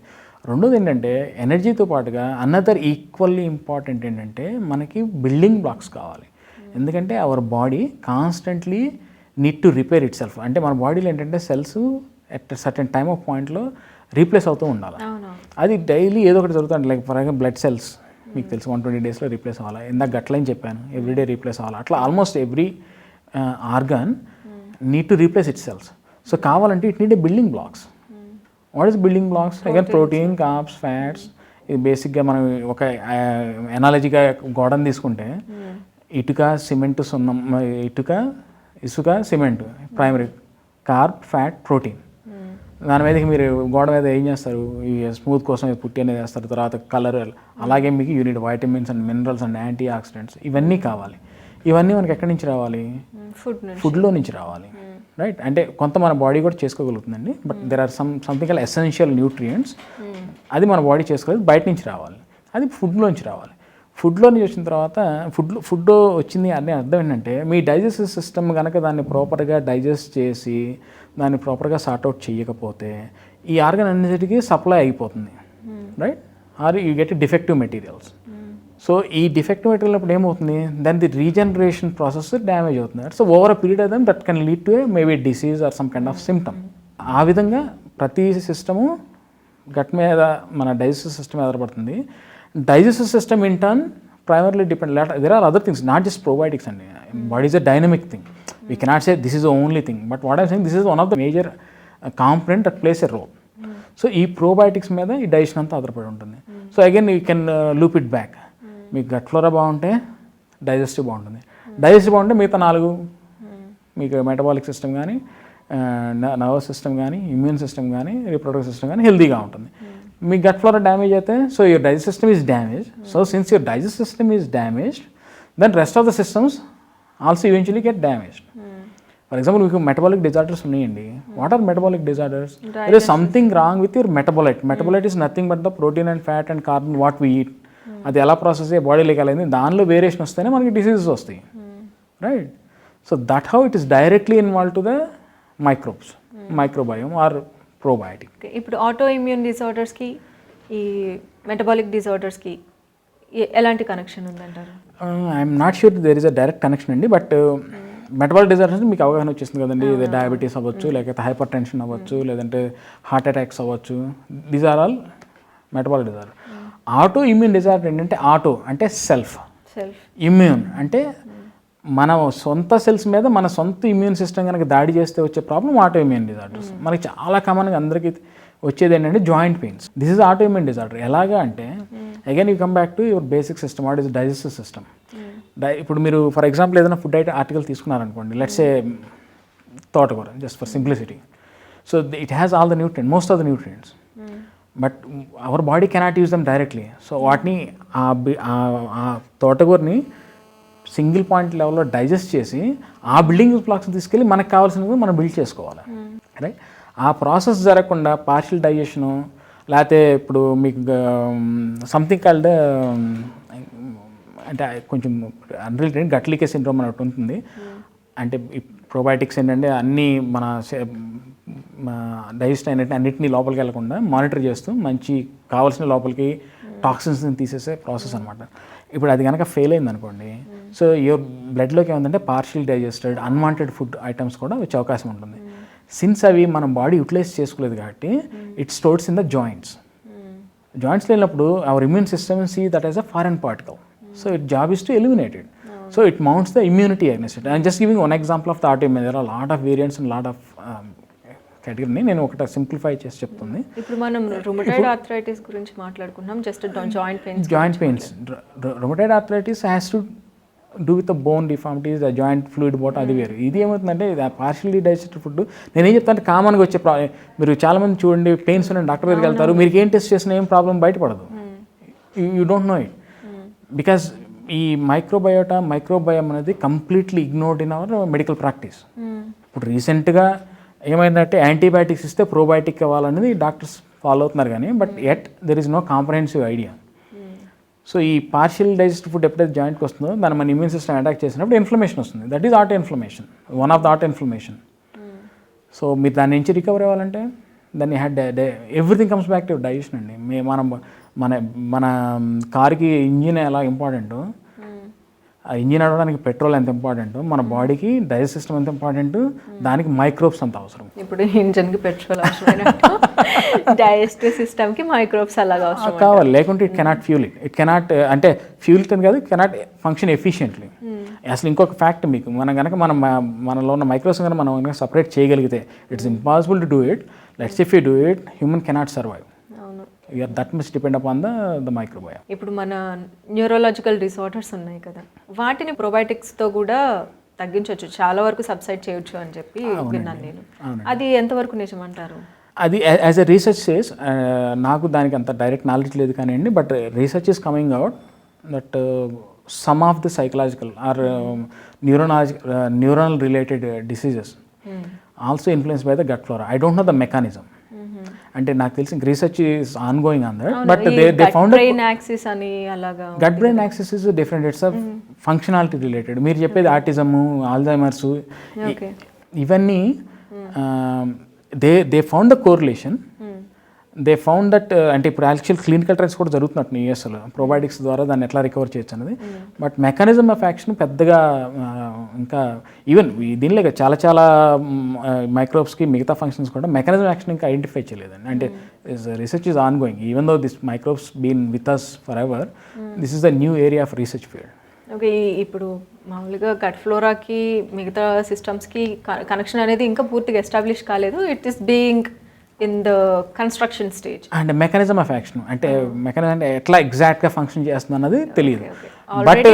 రెండోది ఏంటంటే ఎనర్జీతో పాటుగా అనదర్ ఈక్వల్లీ ఇంపార్టెంట్ ఏంటంటే మనకి బిల్డింగ్ బ్లాక్స్ కావాలి. ఎందుకంటే our body constantly need to repair it self. అంటే మన బాడీలో ఏంటంటే cells at certain time of పాయింట్లో రీప్లేస్ అవుతూ ఉండాలి. అది డైలీ ఏదో ఒకటి జరుగుతుంది. Like for example blood cells మీకు తెలుసు 120 డేస్లో రీప్లేస్ అవ్వాలి. ఇందాక గట్లని చెప్పాను, ఎవ్రీడే రీప్లేస్ అవ్వాలి. అట్లా almost every organ need to replace it cells. So కావాలంటే it need a building blocks. What is building blocks? Again protein, carbs, fats. ఇది బేసిక్గా మనం ఒక ఎనాలజీగా గోడను తీసుకుంటే ఇటుక, సిమెంట్, సున్నం, ఇసుక, cement primary, carb, fat, protein. దాని మీదకి మీరు గోడ మీద ఏం చేస్తారు? ఈ స్మూత్ కోసం పుట్టి అనేది వేస్తారు, తర్వాత కలర్. అలాగే మీకు unit vitamins and minerals and antioxidants ఇవన్నీ కావాలి. ఇవన్నీ మనకి ఎక్కడి నుంచి రావాలి? ఫుడ్లో నుంచి రావాలి, రైట్? అంటే కొంత మన బాడీ కూడా చేసుకోగలుగుతుందండి, but there are something call essential nutrients. అది మన బాడీ చేసుకోలేదు, బయట నుంచి రావాలి. అది ఫుడ్లోంచి రావాలి. ఫుడ్లో నుంచి వచ్చిన తర్వాత ఫుడ్ వచ్చింది అనే అర్థం ఏంటంటే మీ డైజెస్టివ్ సిస్టమ్ కనుక దాన్ని ప్రాపర్గా డైజెస్ట్ చేసి దాన్ని ప్రాపర్గా సార్ట్అవుట్ చేయకపోతే ఈ ఆర్గన్ అన్నిటికీ సప్లై అయిపోతుంది, right? Or you get defective materials. So ఈ డిఫెక్టివ్ మెటీరియల్ అప్పుడు ఏమవుతుంది? Then the regeneration process damage అవుతుంది. So over a period of time that can lead to a maybe disease or some kind of symptom. ఆ విధంగా ప్రతి system gut మీద మన digestive system ఆధారపడుతుంది. Digestive system in turn primarily depend. There are other things, not just probiotics. And body is a dynamic thing. We cannot say this is the only thing. But what I'm saying, this is one of the major component that plays a role. So ఈ probiotics మీద ఈ digestion అంతా ఆధారపడి ఉంటుంది. So again you can loop it back. మీకు gut flora బాగుంటే digestive బాగుంటుంది. Digestive బాగుంటే మిగతా 4 మీకు మెటబాలిక్ సిస్టమ్ కానీ, నర్వస్ సిస్టమ్ కానీ, ఇమ్యూన్ సిస్టమ్ కానీ, రీప్రొడక్టివ్ సిస్టమ్ కానీ హెల్తీగా ఉంటుంది. మీ గట్ ఫ్లోరా డ్యామేజ్ అయితే so your digest system is damage. So since your digest system is damaged, then rest of the systems also eventually get damaged. For example మీకు metabolic disorders ఉన్నాయండి. What are metabolic disorders? There is something wrong with your metabolite. Metabolite is nothing but the protein and fat and carbon what we eat. అది ఎలా process అయ్యే బాడీలోకి వెళ్ళింది, దానిలో variation వస్తేనే మనకి డిసీజెస్ వస్తాయి, right? So that how it is directly involve to the microbes, microbiome or probiotic. ఇప్పుడు ఆటో ఇమ్యూన్ డిజార్డర్స్కి ఈ మెటబాలిక్ డిజార్డర్స్కి ఎలాంటి కనెక్షన్ ఉందంటారు? I'm not sure there is a direct connection అండి. బట్ మెటబాలిక్ డిజార్డర్స్ మీకు అవగాహన వచ్చేస్తుంది కదండి. ఇది డయాబెటీస్ అవ్వచ్చు, లేకపోతే హైపర్ టెన్షన్ అవ్వచ్చు, లేదంటే హార్ట్ అటాక్స్ అవ్వచ్చు. These are all metabolic disorder. Auto immune disorder ఏంటంటే ఆటో అంటే సెల్ఫ్, ఇమ్యూన్ అంటే మన సొంత సెల్స్ మీద మన సొంత ఇమ్యూన్ సిస్టమ్ కనుక దాడి చేస్తే వచ్చే ప్రాబ్లం ఆటో ఇమ్యూన్ డిజార్డర్స్. మనకి చాలా కామన్గా అందరికీ వచ్చేది ఏంటంటే joint pains. This is auto immune disorder. ఎలాగా అంటే again you come back to your basic system, what is digestive system. ఇప్పుడు మీరు ఫర్ ఎగ్జాంపుల్ ఏదైనా ఫుడ్ ఆర్టికల్ తీసుకున్నారనుకోండి, లెట్స్ ఏ తోటకూర, just for simplicity. So it has all the nutrients, most of the nutrients, but our body cannot use them directly. సో వాటిని ఆ తోటకూరని single point లెవెల్లో డైజెస్ట్ చేసి ఆ బిల్డింగ్ బ్లాక్స్ తీసుకెళ్ళి మనకు కావాల్సినవి మనం బిల్డ్ చేసుకోవాలి, రైట్? ఆ ప్రాసెస్ జరగకుండా పార్షియల్ డైజెషను, లేకపోతే ఇప్పుడు మీకు సంథింగ్ కాల్డ్ అంటే కొంచెం అన్రిలేటెడ్ గట్ లీకేజ్ సిండ్రోమ్ అని ఒకటి ఉంటుంది. అంటే ఈ ప్రోబయోటిక్స్ ఏంటంటే అన్నీ మన డైజెస్ట్ అయినట్టు అన్నింటినీ లోపలికి వెళ్ళకుండా మానిటర్ చేస్తూ మంచి కావాల్సిన లోపలికి టాక్సిన్స్ని తీసేసే ప్రాసెస్ అనమాట. ఇప్పుడు అది కనుక ఫెయిల్ అయింది అనుకోండి, సో యువర్ బ్లడ్లోకి ఏముందంటే partial digested unwanted food items కూడా వచ్చే అవకాశం ఉంటుంది. సిన్స్ అవి మనం బాడీ యూటిలైజ్ చేసుకోలేదు కాబట్టి it stores in the joints. Joints లేనప్పుడు our immune system see that is a foreign particle. So it job is to eliminate it. So it mounts the immunity against it. I'm just giving one example of the autoimmune. There are lot of variants and lot of కేటగిరీని నేను ఒకటి simplify చేసి చెప్తుంది. ఇప్పుడు మనం rheumatoid arthritis గురించి మాట్లాడుకున్నాం, just joint pains. Rheumatoid arthritis has to do with the bone deformities, the joint fluid boat, అది వేరు. ఇది ఏమవుతుందంటే పార్షియలీ డైజెస్టెడ్ ఫుడ్. నేనేం చెప్తాను, కామన్గా వచ్చే మీరు చాలామంది చూడండి పెయిన్స్ ఉన్న డాక్టర్ దగ్గరికి వెళ్తారు, మీరు ఏం టెస్ట్ చేసినా ఏం ప్రాబ్లం బయటపడదు. You don't know it because ఈ మైక్రోబయోమ్ అనేది completely ignored in our medical practice. ఇప్పుడు రీసెంట్గా ఏమైందంటే యాంటీబయాటిక్స్ ఇస్తే ప్రోబయోటిక్ ఇవ్వాలనేది డాక్టర్స్ ఫాలో అవుతున్నారు కానీ, but at there is no comprehensive idea. So ఈ పార్షియల్ డైజెస్టివ్ ఫుడ్ ఎప్పుడైతే జాయింట్కి వస్తుందో దాన్ని మన ఇమ్యూన్ సిస్టమ్ అటాక్ చేసినప్పుడు ఇన్ఫ్లమేషన్ వస్తుంది. That is auto inflammation, one of the auto inflammation. So మీరు దాని నుంచి రికవర్ అవ్వాలంటే దాన్ని everything comes back to digestion అండి. మన కార్కి ఇంజిన్ ఎలా ఇంపార్టెంటో ఆ ఇంజిన్ నడవడానికి పెట్రోల్ ఎంత ఇంపార్టెంట్, మన బాడీకి డైజెస్ట్ సిస్టమ్ ఎంత ఇంపార్టెంట్, దానికి మైక్రోబ్స్ అంత అవసరం. ఇప్పుడు ఇంజన్కి పెట్రోల్ అవసరమైనట్టు డైజెస్టివ్ సిస్టమ్కి మైక్రోబ్స్ అలాగా అవసరం కావాలి, లేకుంటే it cannot fuel it cannot అంటే ఫ్యూల్ అని కాదు, కెనాట్ ఫంక్షన్ ఎఫిషియెంట్లీ. అసలు ఇంకొక ఫ్యాక్ట్ మీకు, మనం కనుక మనలో ఉన్న మైక్రోబ్స్ కనుక మనం కనుక సపరేట్ చేయగలిగితే it's impossible to do it. Let's if you do it, human cannot survive. You're that much depend upon the microbiome. ఇప్పుడు మన న్యూరోలాజికల్ డిసార్డర్స్ ఉన్నాయి కదా, వాటిని ప్రోబయోటిక్స్తో కూడా తగ్గించవచ్చు, చాలా వరకు సబ్సైడ్ చేయొచ్చు అని చెప్పి విన్నాను నేను. అది ఎంతవరకు నిజమంటారు? అది యాజ్ ఎ రీసెర్చ్ సేస్, నాకు దానికి అంత డైరెక్ట్ నాలెడ్జ్ లేదు కానివ్వండి, but research is coming out that some of the psychological or neural related diseases also influence by the gut flora. I don't know the mechanism. అంటే నాకు తెలిసి research is on going on that, but they found brain axis అని అలాగా. Gut brain axis is different, it's a functionality related. మీరు చెప్పేది autism, Alzheimer's, ఇవన్నీ they found the correlation. They found that, అంటే ఇప్పుడు యాక్చువల్ క్లినికల్ ట్రయల్స్ కూడా జరుగుతున్నట్టు యూఎస్లో ప్రోబయోటిక్స్ ద్వారా దాన్ని ఎట్లా రికవర్ చేయొచ్చు అనేది. బట్ మెకానిజం ఆఫ్ యాక్షన్ పెద్దగా ఇంకా ఈవెన్ దీనిలో చాలా చాలా మైక్రోబ్స్కి మిగతా ఫంక్షన్స్ కూడా మెకానిజం యాక్షన్ ఇంకా ఐడెంటిఫై చేయలేదండి. అంటే research is on going, even though this microbes been with us forever, this is the new area of research field. Okay, ఇప్పుడు మామూలుగా గట్ ఫ్లోరాకి మిగతా సిస్టమ్స్కి కనెక్షన్ అనేది ఇంకా పూర్తిగా ఎస్టాబ్లిష్ కాలేదు. It is being in the construction stage. And mechanism of action అంటే mechanism అంటే ఎట్లా ఎగ్జాక్ట్గా ఫంక్షన్ చేస్తుంది అన్నది తెలియదు. బట్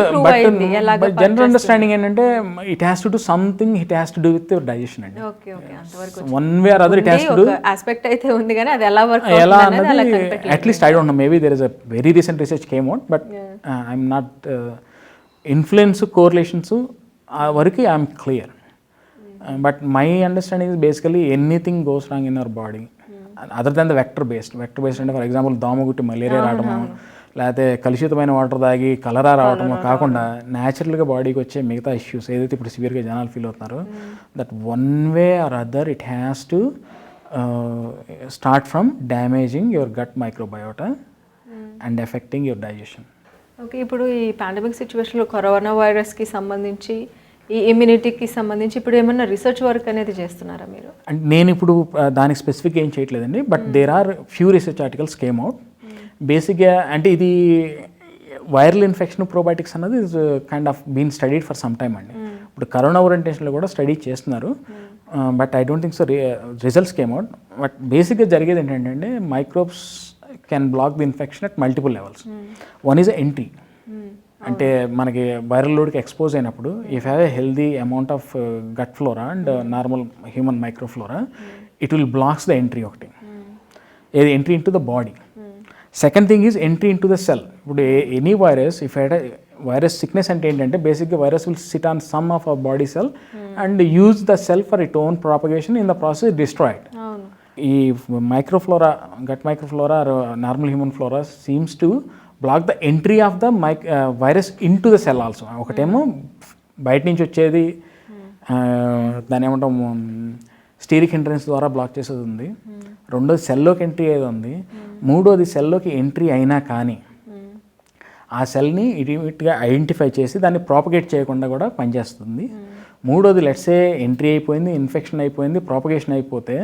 జనరల్ అండర్స్టాండింగ్ ఏంటంటే it has to do something, it has to do with your digestion అండి. One way or other it has to do. Aspect అయితే ఉంది కానీ అది ఎలా వర్క్ ఎలా అన్నది at least I don't know, maybe there is a very recent research came out, but I'm not influence correlations వరకు I'm clear. But my understanding is basically anything goes wrong in our body other than the vector based అంటే for example దోమగుట్టి malaria రావడము, లేకపోతే కలుషితమైన water తాగి కలరా రావడము కాకుండా న్యాచురల్గా బాడీకి వచ్చే మిగతా ఇష్యూస్ ఏదైతే ఇప్పుడు సివియర్గా జనాలు ఫీల్ అవుతున్నారో, that one way or other it has to start from damaging your gut microbiota and effecting your digestion. Okay, ఇప్పుడు ఈ పాండమిక్ సిచ్యువేషన్లో కరోనా వైరస్కి సంబంధించి, ఈ ఇమ్యూనిటీకి సంబంధించి ఇప్పుడు ఏమన్నా రీసెర్చ్ వర్క్ అనేది చేస్తున్నారా మీరు? అంటే నేను ఇప్పుడు దానికి స్పెసిఫిక్ ఏం చేయట్లేదండి, but there are few research articles came out. బేసిక్గా అంటే ఇది వైరల్ ఇన్ఫెక్షన్ ప్రోబయోటిక్స్ అన్నది is kind of been studied for some time అండి. ఇప్పుడు కరోనా ఓరియంటేషన్లో కూడా స్టడీ చేస్తున్నారు, but I don't think so results came out. But బేసిక్గా జరిగేది ఏంటంటే microbes can block the infection at multiple levels. One is entry, అంటే మనకి వైరల్ లోడ్కి ఎక్స్పోజ్ అయినప్పుడు if have a healthy amount of gut flora and normal human microflora, it will blocks the entry. ఒకటి ఏది entry into the body. Second thing is entry into the cell. ఇప్పుడు any virus if had virus sickness అంటే ఏంటంటే బేసిక్గా virus will sit on some of our body cell and use the cell for it own propagation, in the process destroyed. ఈ microflora, gut microflora normal human flora seems to block the entry of the virus in to the cell also. ఒకటేమో బయట నుంచి వచ్చేది, దాని ఏమంటాం steric entrance ద్వారా black చేసేది ఉంది. రెండోది సెల్లోకి ఎంట్రీ అయ్యేది ఉంది. మూడోది సెల్లోకి ఎంట్రీ అయినా కానీ ఆ సెల్ని ఇమీడియట్గా ఐడెంటిఫై చేసి దాన్ని ప్రాపగేట్ చేయకుండా కూడా పనిచేస్తుంది. మూడోది లెట్సే ఎంట్రీ అయిపోయింది, ఇన్ఫెక్షన్ అయిపోయింది, ప్రాపగేషన్ అయిపోతే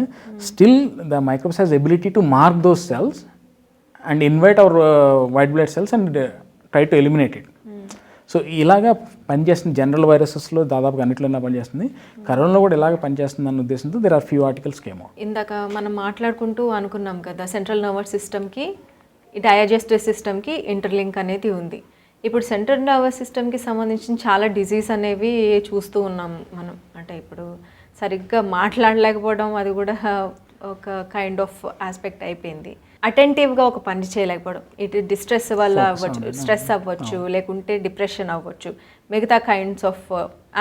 still the microbes has ability to mark those cells and invite our white blood cells and try to eliminate it. So ఇలాగా పనిచేస్తుంది జనరల్ వైరసెస్లో, దాదాపుగా అన్నిట్లోనే పనిచేస్తుంది. కరోనాలో కూడా ఇలాగ పనిచేస్తుంది అన్న ఉద్దేశంతో there are few articles came out. ఇందాక మనం మాట్లాడుకుంటూ అనుకున్నాం కదా, సెంట్రల్ నర్వస్ సిస్టమ్కి డైజెస్టివ్ సిస్టమ్కి ఇంటర్లింక్ అనేది ఉంది. ఇప్పుడు సెంట్రల్ నర్వస్ సిస్టమ్కి సంబంధించిన చాలా డిజీజ్ అనేవి చూస్తూ ఉన్నాం మనం. అంటే ఇప్పుడు సరిగ్గా మాట్లాడలేకపోవడం అది కూడా ఒక కైండ్ ఆఫ్ ఆస్పెక్ట్ అయిపోయింది. అటెంటివ్గా ఒక పని చేయలేకపోవడం, ఇటు డిస్ట్రెస్ వల్ల అవ్వచ్చు, స్ట్రెస్ అవ్వచ్చు, లేకుంటే డిప్రెషన్ అవ్వచ్చు, మిగతా కైండ్స్ ఆఫ్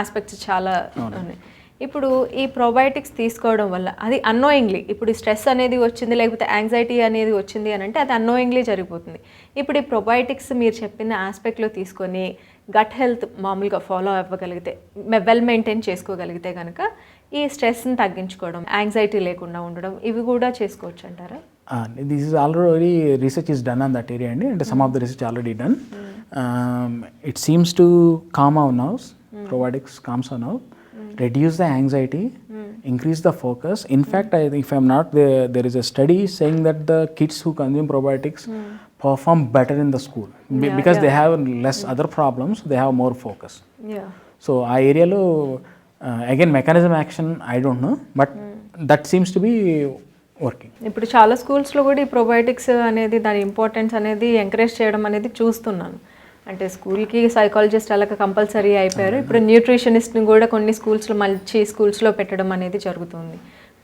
ఆస్పెక్ట్స్ చాలా ఉన్నాయి. ఇప్పుడు ఈ ప్రోబయోటిక్స్ తీసుకోవడం వల్ల అది అన్నోయింగ్లీ, ఇప్పుడు స్ట్రెస్ అనేది వచ్చింది లేకపోతే యాంగ్జైటీ అనేది వచ్చింది అని అంటే అది అన్నోయింగ్లీ జరిగిపోతుంది. ఇప్పుడు ఈ ప్రోబయోటిక్స్ మీరు చెప్పిన ఆస్పెక్ట్లో తీసుకొని గట్ హెల్త్ మామూలుగా ఫాలో అవ్వగలిగితే, వెల్ మెయింటైన్ చేసుకోగలిగితే కనుక ఈ స్ట్రెస్ని తగ్గించుకోవడం, యాంగ్జైటీ లేకుండా ఉండడం, ఇవి కూడా చేసుకోవచ్చు అంటారా? This is already research is done on that area అండి. అంటే some of the research already done. It seems to calm our nerves. Probiotics calms our nerve, reduce the anxiety, increase the focus. In fact, if I'm not there is a study saying that the kids who consume probiotics perform better in the school because they have less other problems, they have more focus. Yeah. So ఆ ఏరియాలో again mechanism action I don't no but that seems to be working. ఇప్పుడు చాలా స్కూల్స్లో కూడా ఈ probiotics అనేది దాని importance అనేది ఎంకరేజ్ చేయడం అనేది చూస్తున్నాను. అంటే స్కూల్కి సైకాలజిస్ట్ అలాగ కంపల్సరీ అయిపోయారు. ఇప్పుడు న్యూట్రిషనిస్ట్ని కూడా కొన్ని స్కూల్స్లో మంచి స్కూల్స్లో పెట్టడం అనేది జరుగుతుంది.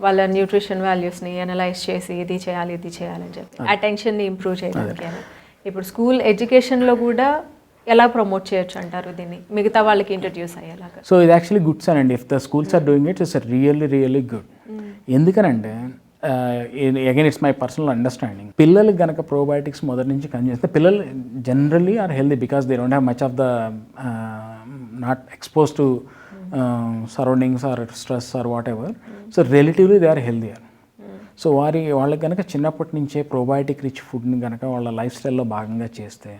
వాళ్ళ న్యూట్రిషన్ వాల్యూస్ని అనలైజ్ చేసి ఇది చేయాలి అని చెప్పి అటెన్షన్ని ఇంప్రూవ్ చేయడానికి. ఇప్పుడు స్కూల్ ఎడ్యుకేషన్లో కూడా ఎలా ప్రమోట్ చేయొచ్చు అంటారు దీన్ని మిగతా వాళ్ళకి ఇంట్రడ్యూస్ అయ్యేలాగా? సో ఇది యాక్చువల్లీ గుడ్ సార్ అండి. If the schools are doing it's really good. ఎందుకనంటే again it's my personal understanding, పిల్లలకి కనుక ప్రోబయోటిక్స్ మొదటి నుంచి కన్జ్యూమ్ చేస్తే పిల్లలు generally are healthy because they don't have much of the not expose to surroundings or stress or whatever. So relatively they are healthier. So వాళ్ళకి కనుక చిన్నప్పటి నుంచే ప్రోబయోటిక్ రిచ్ ఫుడ్ని కనుక వాళ్ళ లైఫ్ స్టైల్లో భాగంగా చేస్తే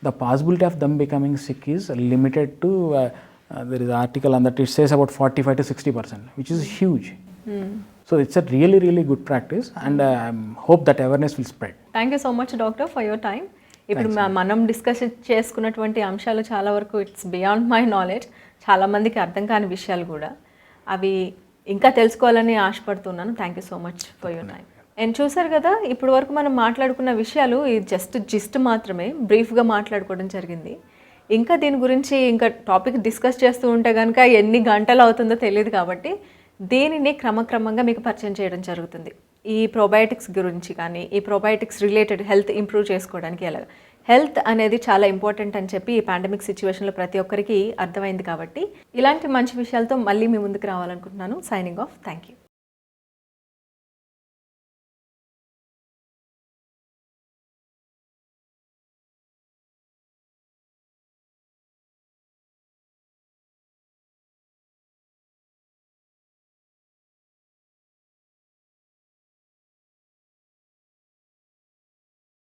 the possibility of them becoming sick is limited to there is an article on that it says about 45 to 60%, which is huge. So it's a really good practice and I hope that awareness will spread. Thank you so much doctor for your time. ఇప్పుడు మనం discuss చేసుకున్నటువంటి అంశాలు చాలా వరకు it's beyond my knowledge. చాలా మందికి అర్థం కాని విషయాలు కూడా అవి ఇంకా తెలుసుకోవాలని ఆశపడుతున్నాను. Thank you so much for your time. And చూసారు కదా, ఇప్పటి వరకు మనం మాట్లాడుకున్న విషయాలు ఇది జిస్ట్ మాత్రమే, బ్రీఫ్గా మాట్లాడుకోవడం జరిగింది. ఇంకా దీని గురించి ఇంకా టాపిక్ డిస్కస్ చేస్తూ ఉంటే కనుక ఎన్ని గంటలు అవుతుందో తెలియదు. కాబట్టి దీనిని క్రమక్రమంగా మీకు పరిచయం చేయడం జరుగుతుంది. ఈ ప్రోబయోటిక్స్ గురించి కానీ ఈ ప్రోబయోటిక్స్ రిలేటెడ్ హెల్త్ ఇంప్రూవ్ చేసుకోవడానికి ఎలాగ హెల్త్ అనేది చాలా ఇంపార్టెంట్ అని చెప్పి ఈ పాండమిక్ సిచ్యువేషన్లో ప్రతి ఒక్కరికి అర్థమైంది. కాబట్టి ఇలాంటి మంచి విషయాలతో మళ్ళీ మీ ముందుకు రావాలనుకుంటున్నాను. Signing off. Thank you.